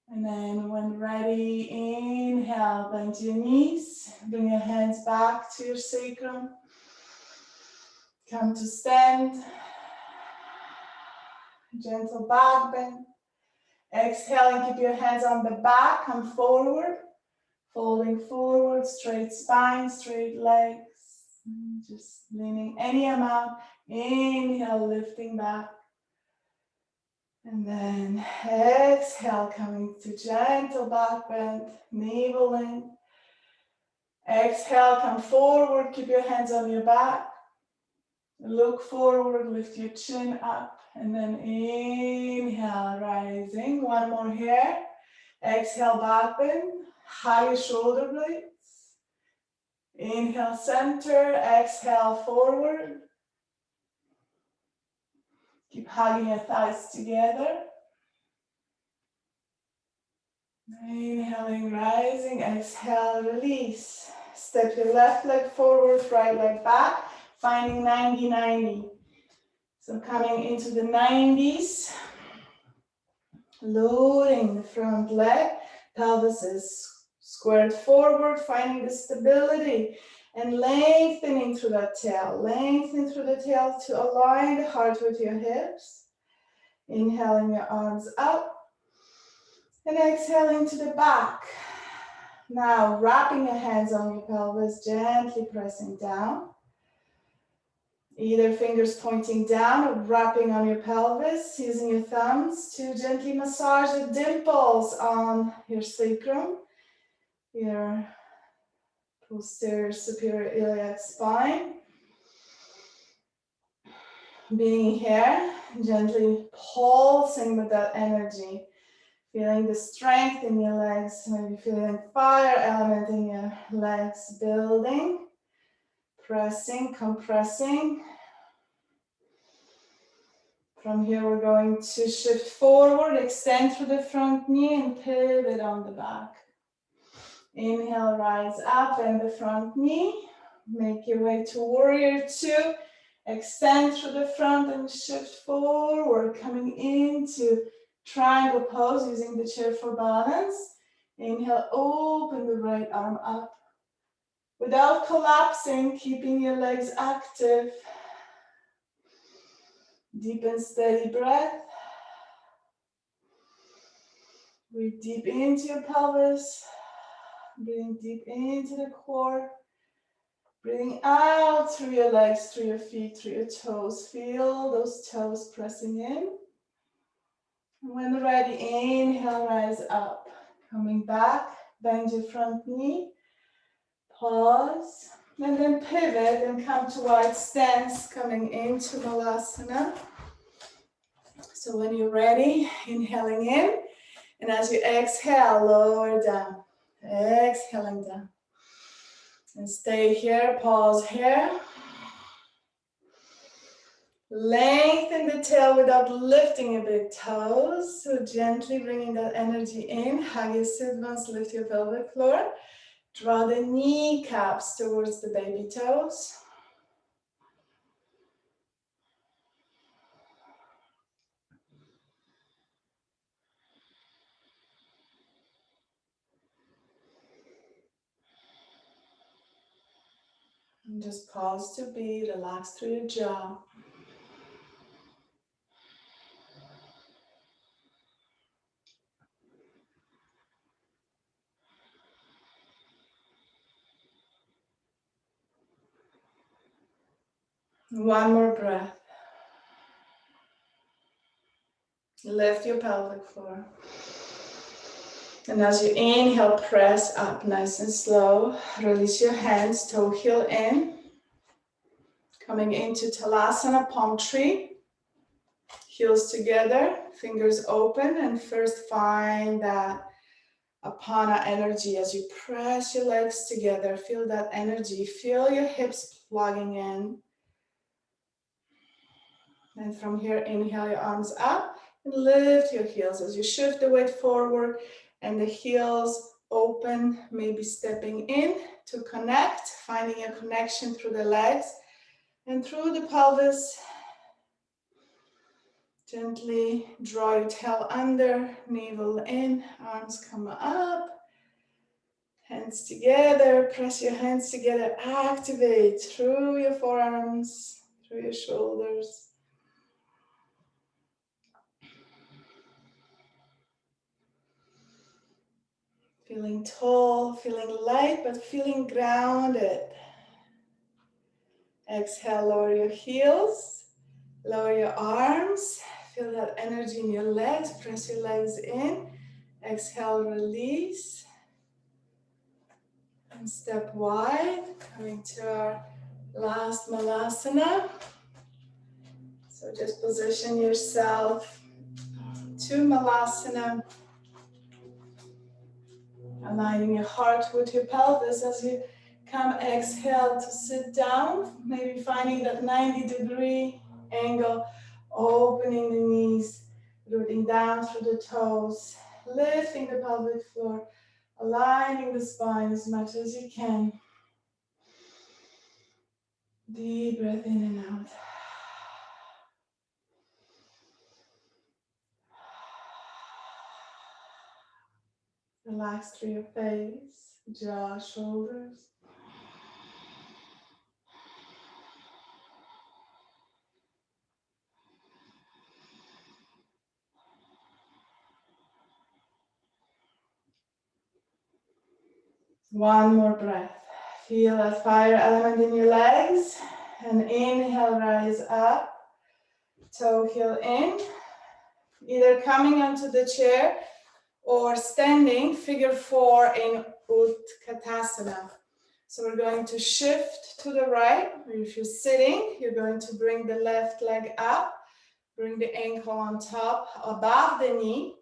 A: And then when ready, inhale, bend your knees. Bring your hands back to your sacrum. Come to stand. Gentle back bend. Exhaling, keep your hands on the back. Come forward. Folding forward, straight spine, straight legs. Just leaning any amount. Inhale, lifting back. And then exhale, coming to gentle back bend, navel in. Exhale, come forward, keep your hands on your back. Look forward, lift your chin up. And then inhale, rising. One more here. Exhale, back bend. Hug your shoulder blades. Inhale, center. Exhale, forward. Keep hugging your thighs together. Inhaling, rising. Exhale, release. Step your left leg forward, right leg back. Finding 90-90. So coming into the 90s. Loading the front leg. Pelvis is squared forward, finding the stability and lengthening through that tail. Lengthen through the tail to align the heart with your hips. Inhaling your arms up. And exhale into the back. Now wrapping your hands on your pelvis, gently pressing down. Either fingers pointing down or wrapping on your pelvis, using your thumbs to gently massage the dimples on your sacrum, your posterior superior iliac spine. Being here, gently pulsing with that energy, feeling the strength in your legs, maybe feeling fire element in your legs building, pressing, compressing. From here, we're going to shift forward, extend through the front knee and pivot on the back. Inhale, rise up, bend the front knee. Make your way to warrior two. Extend through the front and shift forward, coming into triangle pose using the chair for balance. Inhale, open the right arm up. Without collapsing, keeping your legs active. Deep and steady breath. Breathe deep into your pelvis. Breathing deep into the core. Breathing out through your legs, through your feet, through your toes. Feel those toes pressing in. And when ready, inhale, rise up. Coming back, bend your front knee. Pause. And then pivot and come to wide stance, coming into Malasana. So when you're ready, inhaling in. And as you exhale, lower down. Exhaling down. And stay here, pause here. Lengthen the tail without lifting your big toes. So gently bringing that energy in. Hug your sit bones, lift your pelvic floor. Draw the kneecaps towards the baby toes. And just pause to be, relax through your jaw. One more breath. Lift your pelvic floor. And as you inhale, press up nice and slow. Release your hands, toe heel in. Coming into Talasana, palm tree. Heels together, fingers open, and first find that Apana energy as you press your legs together. Feel that energy. Feel your hips plugging in. And from here, inhale your arms up and lift your heels as you shift the weight forward and the heels open, maybe stepping in to connect, finding a connection through the legs and through the pelvis. Gently draw your tail under, navel in, arms come up, hands together, press your hands together, activate through your forearms, through your shoulders. Feeling tall, feeling light, but feeling grounded. Exhale, lower your heels, lower your arms. Feel that energy in your legs, press your legs in. Exhale, release. And step wide, coming to our last Malasana. So just position yourself to Malasana. Aligning your heart with your pelvis as you come, exhale to sit down. Maybe finding that 90-degree angle, opening the knees, rooting down through the toes, lifting the pelvic floor, aligning the spine as much as you can. Deep breath in and out. Relax through your face, jaw, shoulders. One more breath. Feel that fire element in your legs. And inhale, rise up. Toe heel in. Either coming onto the chair or standing, figure 4 in Utkatasana. So we're going to shift to the right. If you're sitting, you're going to bring the left leg up. Bring the ankle on top, above the knee.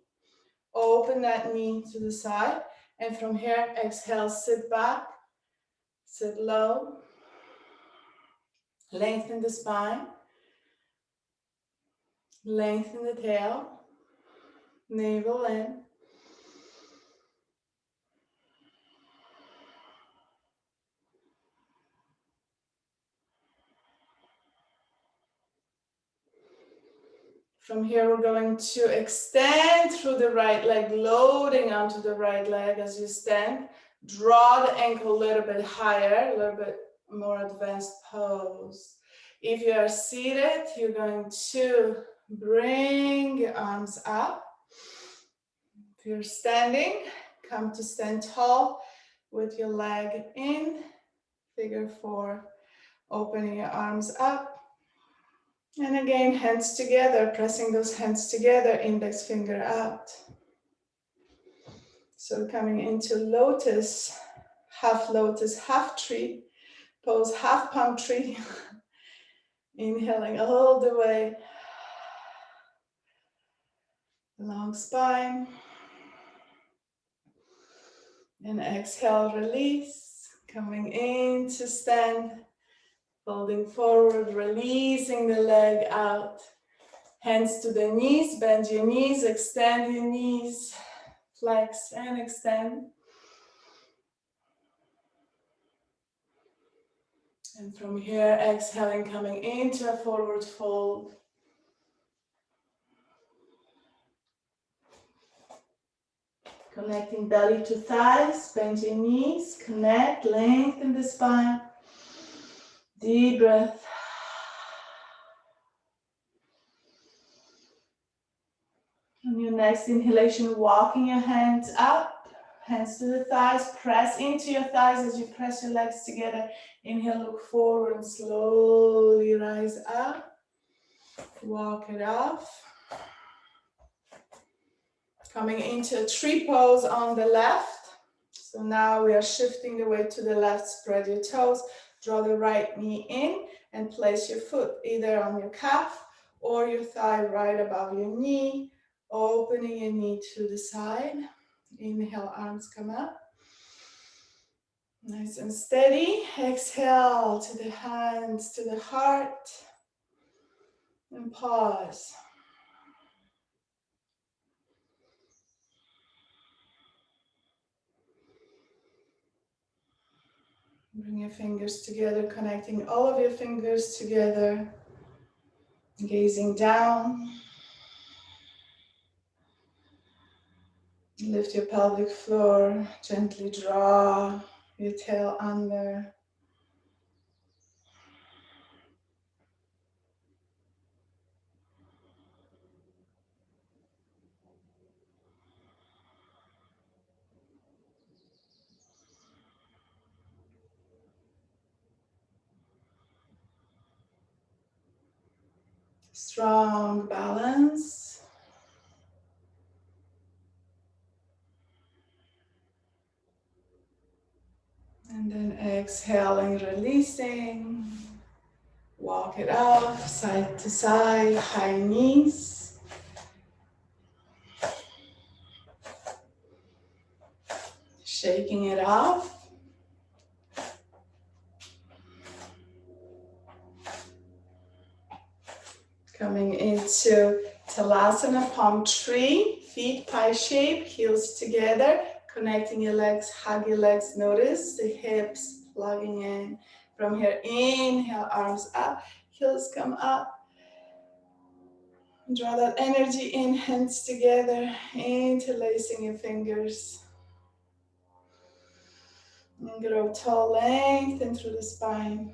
A: Open that knee to the side. And from here, exhale, sit back. Sit low. Lengthen the spine. Lengthen the tail. Navel in. From here, we're going to extend through the right leg, loading onto the right leg as you stand. Draw the ankle a little bit higher, a little bit more advanced pose. If you are seated, you're going to bring your arms up. If you're standing, come to stand tall with your leg in, figure 4, opening your arms up. And again, hands together, pressing those hands together, index finger out. So coming into lotus, half tree, pose half palm tree. Inhaling all the way. Long spine. And exhale, release. Coming into stand. Folding forward, releasing the leg out. Hands to the knees, bend your knees, extend your knees. Flex and extend. And from here, exhaling, coming into a forward fold. Connecting belly to thighs, bend your knees, connect, lengthen the spine. Deep breath. On your next inhalation, walking your hands up, hands to the thighs, press into your thighs as you press your legs together. Inhale, look forward and slowly rise up. Walk it off. Coming into a tree pose on the left. So now we are shifting the weight to the left. Spread your toes. Draw the right knee in and place your foot either on your calf or your thigh right above your knee. Opening your knee to the side. Inhale, arms come up. Nice and steady. Exhale to the hands, to the heart. And pause. Bring your fingers together, connecting all of your fingers together. Gazing down. Lift your pelvic floor, gently draw your tail under. Strong balance. And then exhaling, releasing. Walk it off, side to side, high knees. Shaking it off. Coming into Malasana, palm tree, feet pie shape, heels together, connecting your legs, hug your legs, notice the hips plugging in. From here, inhale, arms up, heels come up. Draw that energy in, hands together, interlacing your fingers. And grow tall, lengthen through the spine.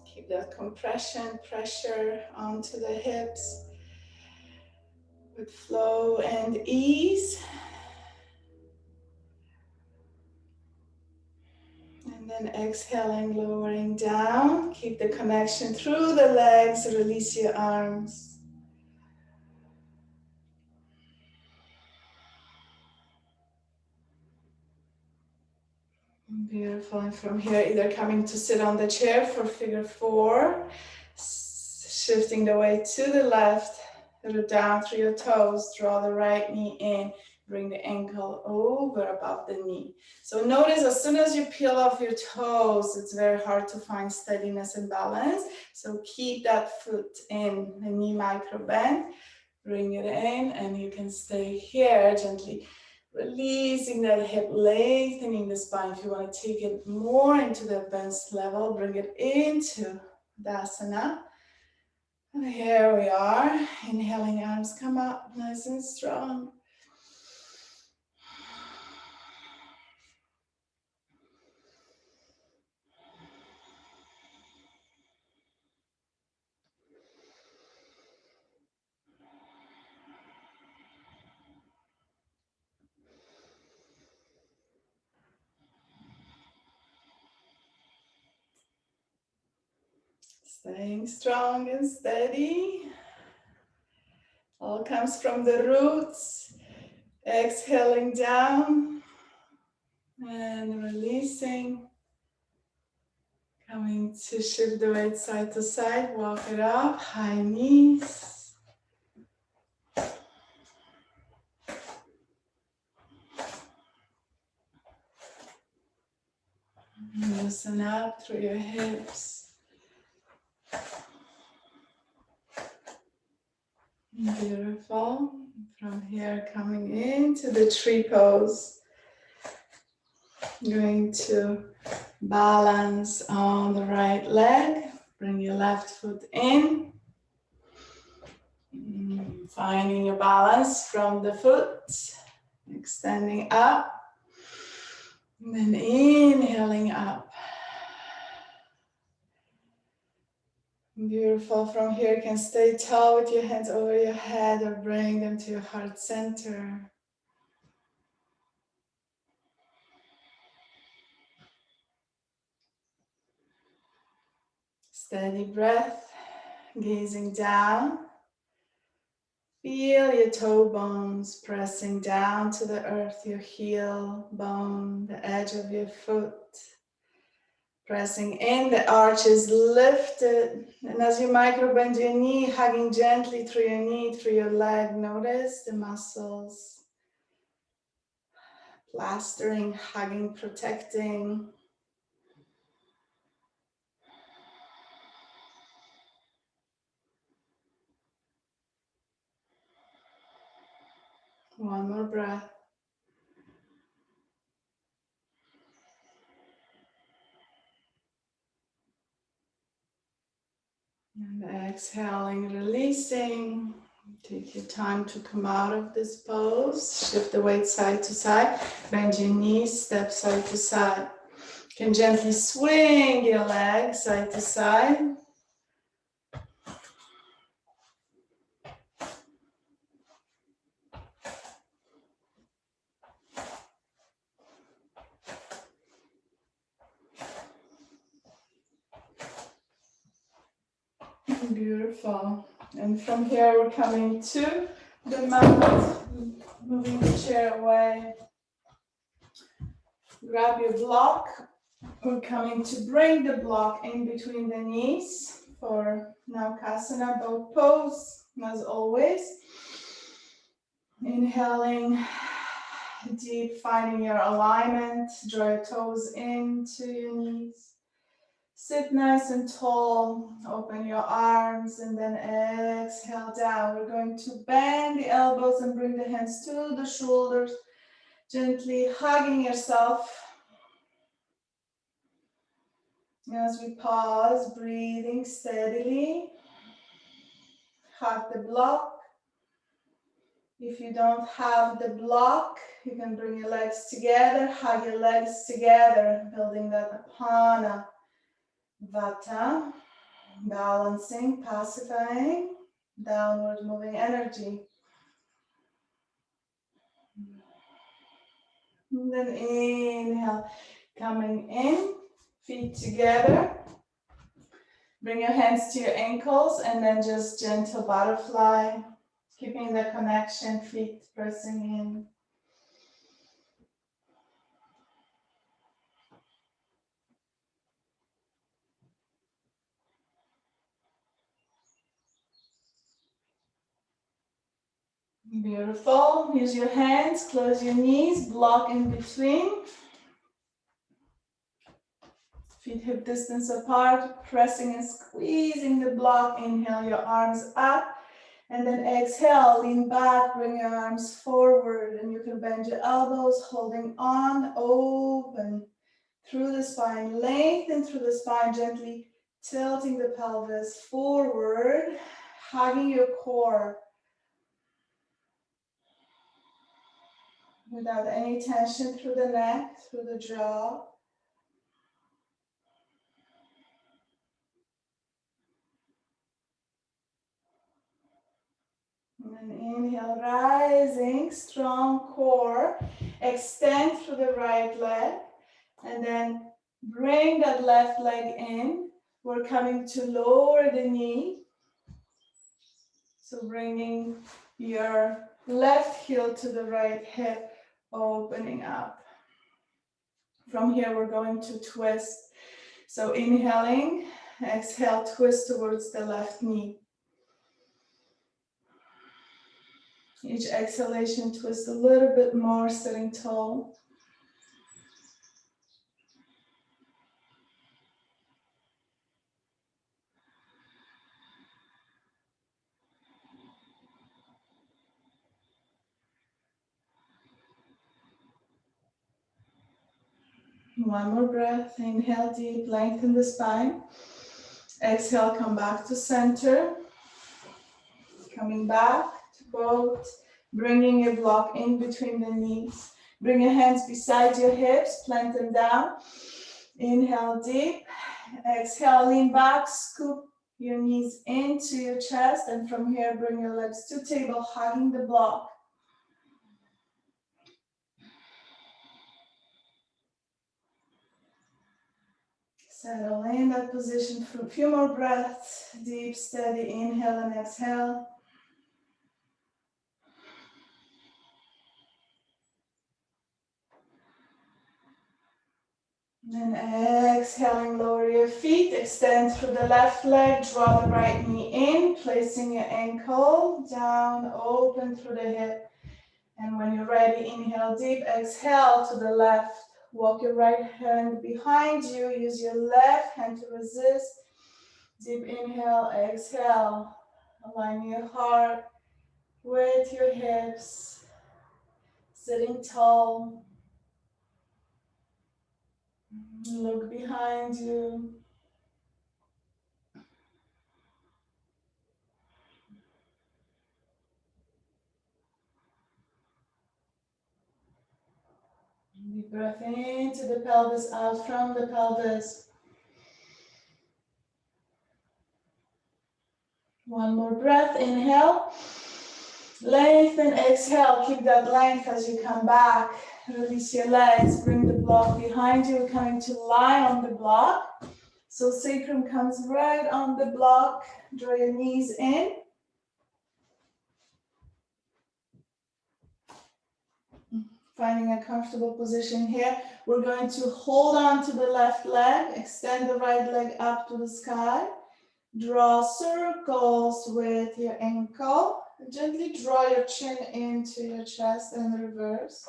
A: Keep that compression, pressure onto the hips. with flow and ease. And then exhaling, lowering down. Keep the connection through the legs. Release your arms. Beautiful. And from here, either coming to sit on the chair for figure 4, shifting the weight to the left, root down through your toes, draw the right knee in, bring the ankle over above the knee. So notice as soon as you peel off your toes, it's very hard to find steadiness and balance. So keep that foot in, the knee micro bend, bring it in, and you can stay here gently. Releasing that hip, lengthening the spine. If you want to take it more into the advanced level, bring it into Dasana. And here we are. Inhaling, arms come up nice and strong. Staying strong and steady. All comes from the roots. Exhaling down and releasing. Coming to shift the weight side to side. Walk it up. High knees. Loosen up through your hips. Beautiful. From here, coming into the tree pose. Going to balance on the right leg. Bring your left foot in. Finding your balance from the foot. Extending up. And then inhaling up. Beautiful. From here, you can stay tall with your hands over your head or bring them to your heart center. Steady breath, gazing down. Feel your toe bones pressing down to the earth, your heel bone, the edge of your foot. Pressing in, the arch is lifted. And as you micro bend your knee, hugging gently through your knee, through your leg, notice the muscles. Plastering, hugging, protecting. One more breath. And exhaling, releasing. Take your time to come out of this pose. Shift the weight side to side. Bend your knees, step side to side. You can gently swing your legs side to side. Beautiful. And from here we're coming to the mat. Moving the chair away. Grab your block. We're coming to bring the block in between the knees for Naukasana boat pose, as always. Inhaling deep, finding your alignment. Draw your toes into your knees. Sit nice and tall. Open your arms and then exhale down. We're going to bend the elbows and bring the hands to the shoulders. Gently hugging yourself. As we pause, breathing steadily. Hug the block. If you don't have the block, you can bring your legs together, hug your legs together, building that Apana Vata, balancing, pacifying, downward moving energy. And then inhale, coming in, feet together. Bring your hands to your ankles and then just gentle butterfly, keeping the connection, feet pressing in. Beautiful. Use your hands, close your knees, block in between. Feet hip distance apart, pressing and squeezing the block. Inhale your arms up. And then exhale, lean back, bring your arms forward. And you can bend your elbows, holding on, open through the spine. Lengthen through the spine, gently tilting the pelvis forward, hugging your core. Without any tension through the neck, through the jaw. And then inhale, rising, strong core. Extend through the right leg. And then bring that left leg in. We're coming to lower the knee. So bringing your left heel to the right hip, opening up. From here, we're going to twist. So inhaling, exhale, twist towards the left knee. Each exhalation, twist a little bit more, sitting tall. One more breath. Inhale deep, lengthen the spine. Exhale, come back to center. Coming back to boat. Bringing your block in between the knees. Bring your hands beside your hips, plant them down. Inhale deep. Exhale, lean back, scoop your knees into your chest. And from here, bring your legs to table, hugging the block. Settle in that position for a few more breaths. Deep, steady inhale and exhale. And exhaling, lower your feet, extend through the left leg, draw the right knee in, placing your ankle down, open through the hip. And when you're ready, inhale deep, exhale to the left. Walk your right hand behind you, use your left hand to resist. Deep inhale, exhale. Align your heart with your hips, sitting tall. Look behind you. Deep breath into the pelvis, out from the pelvis. One more breath, inhale. Lengthen, exhale, keep that length as you come back. Release your legs, bring the block behind you, coming to lie on the block. So sacrum comes right on the block, draw your knees in. Finding a comfortable position here. We're going to hold on to the left leg, extend the right leg up to the sky. Draw circles with your ankle. Gently draw your chin into your chest and reverse.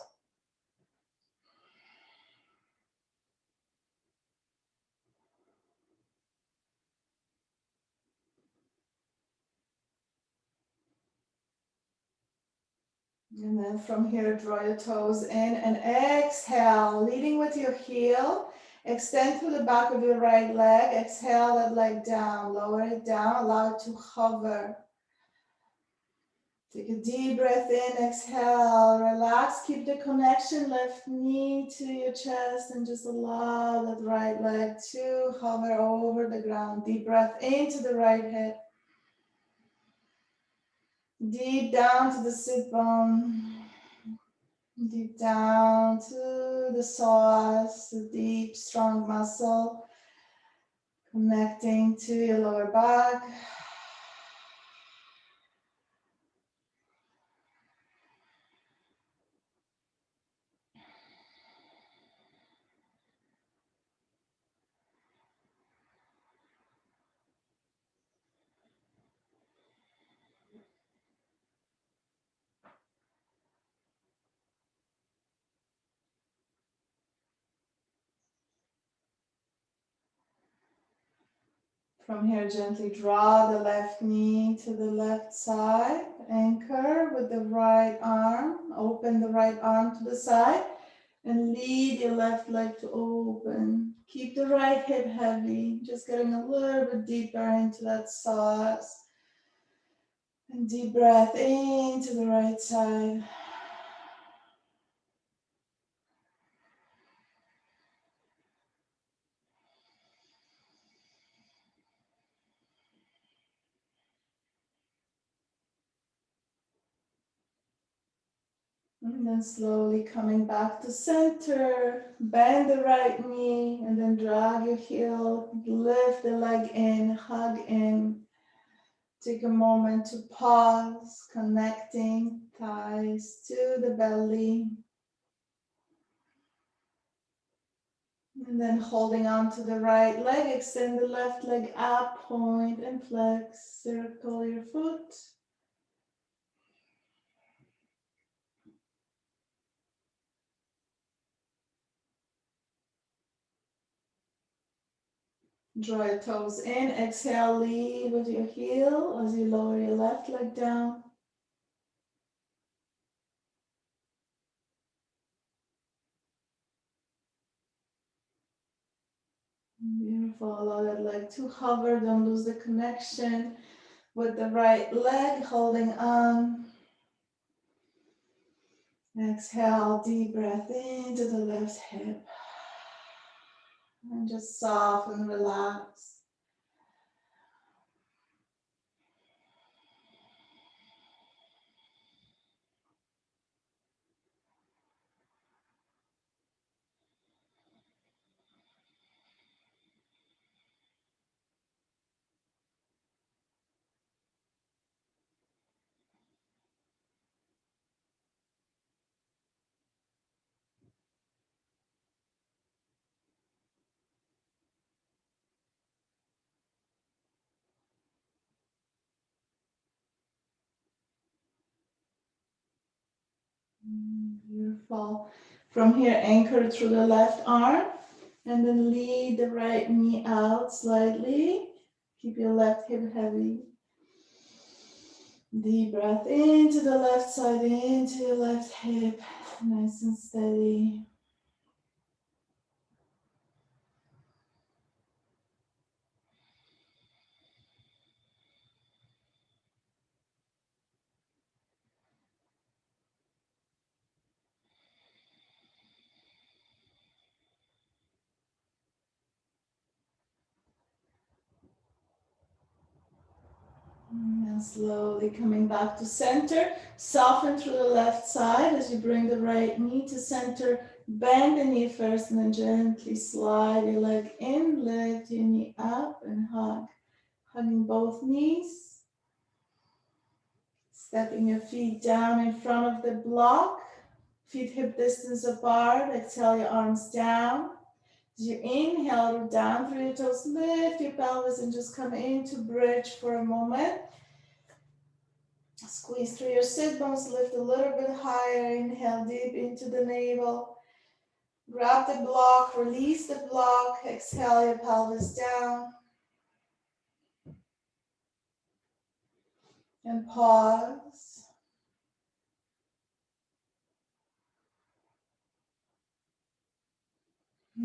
A: And then from here, draw your toes in and exhale, leading with your heel. Extend through the back of your right leg. Exhale that leg down, lower it down, allow it to hover. Take a deep breath in, exhale, relax, keep the connection, left knee to your chest and just allow that right leg to hover over the ground. Deep breath into the right hip. Deep down to the sit bone. Deep down to the psoas, the deep, strong muscle, connecting to your lower back. From here, gently draw the left knee to the left side. Anchor with the right arm. Open the right arm to the side and lead your left leg to open. Keep the right hip heavy. Just getting a little bit deeper into that psoas. And deep breath into the right side. And then slowly coming back to center, bend the right knee and then drag your heel, lift the leg in, hug in. Take a moment to pause, connecting thighs to the belly. And then holding on to the right leg, extend the left leg up, point and flex, circle your foot. Draw your toes in, exhale, lead with your heel as you lower your left leg down. Beautiful, allow that leg to hover, don't lose the connection with the right leg, holding on. Exhale, deep breath into the left hip. And just soften, relax. Beautiful. From here, anchor through the left arm and then lead the right knee out slightly. Keep your left hip heavy. Deep breath into the left side, into your left hip. Nice and steady. And slowly coming back to center. Soften through the left side as you bring the right knee to center. Bend the knee first and then gently slide your leg in. Lift your knee up and hug. Hugging both knees. Stepping your feet down in front of the block. Feet hip distance apart. Exhale your arms down. As you inhale, root down through your toes. Lift your pelvis and just come into bridge for a moment. Squeeze through your sit bones, lift a little bit higher, inhale deep into the navel. Grab the block, release the block, exhale your pelvis down. And pause.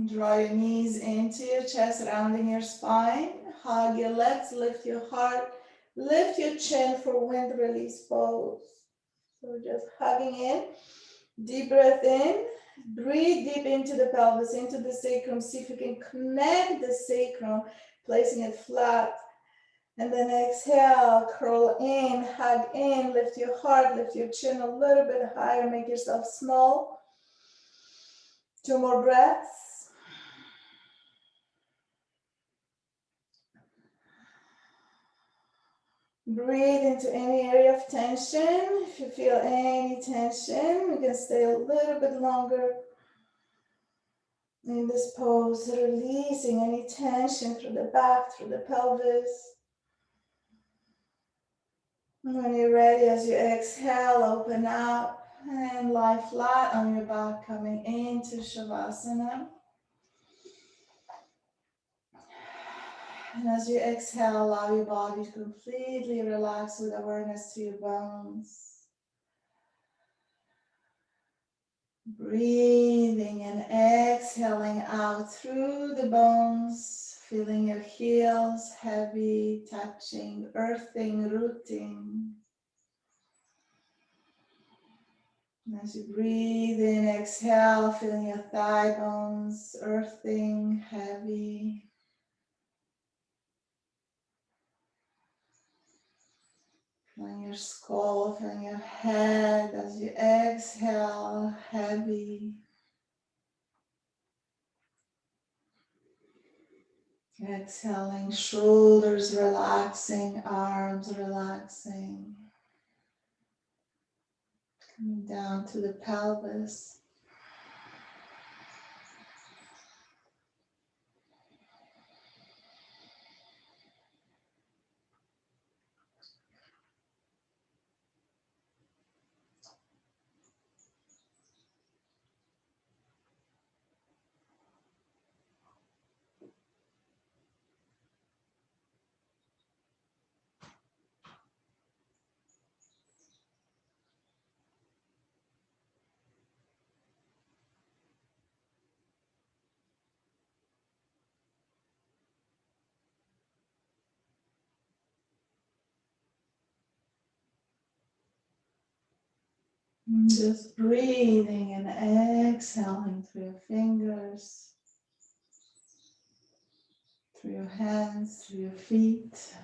A: Draw your knees into your chest, rounding your spine. Hug your legs, lift your heart, lift your chin for wind release pose. So just hugging in. Deep breath in. Breathe deep into the pelvis, into the sacrum. See if you can connect the sacrum, placing it flat And then exhale, curl in, hug in, lift your heart, lift your chin a little bit higher, make yourself small. 2 more breaths. Breathe into any area of tension. If you feel any tension, you can stay a little bit longer in this pose, releasing any tension through the back, through the pelvis. And when you're ready, as you exhale, open up and lie flat on your back, coming into Shavasana. And as you exhale, allow your body to completely relax with awareness to your bones. Breathing and exhaling out through the bones, feeling your heels heavy, touching, earthing, rooting. And as you breathe in, exhale, feeling your thigh bones earthing, heavy. Feeling your skull, feeling your head as you exhale, heavy. Exhaling, shoulders relaxing, arms relaxing. Coming down to the pelvis. Just breathing and exhaling through your fingers, through your hands, through your feet.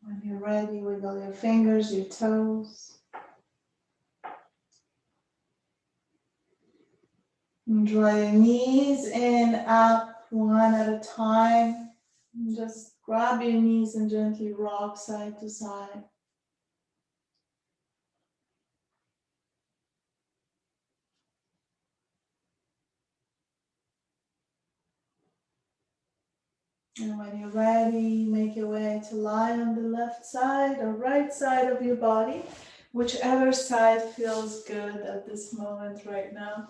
A: When you're ready, wiggle your fingers, your toes. And draw your knees in, up, one at a time. And just grab your knees and gently rock side to side. And when you're ready, make your way to lie on the left side or right side of your body, whichever side feels good at this moment right now.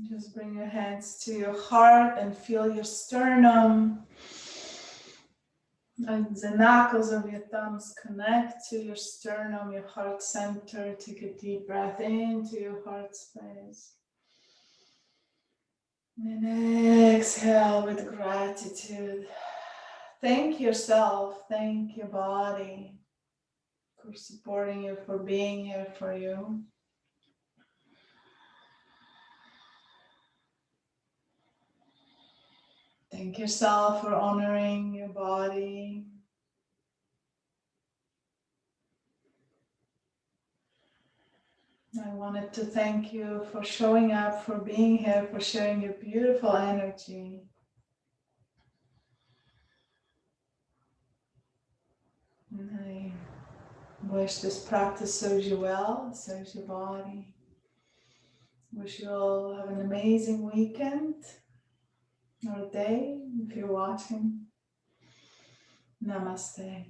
A: Just bring your hands to your heart and feel your sternum. And the knuckles of your thumbs connect to your sternum, your heart center. Take a deep breath into your heart space. And exhale with gratitude. Thank yourself, thank your body for supporting you, for being here for you. Thank yourself for honoring your body. I wanted to thank you for showing up, for being here, for sharing your beautiful energy. And I wish this practice serves you well, serves your body. Wish you all have an amazing weekend or day if you're watching. Namaste.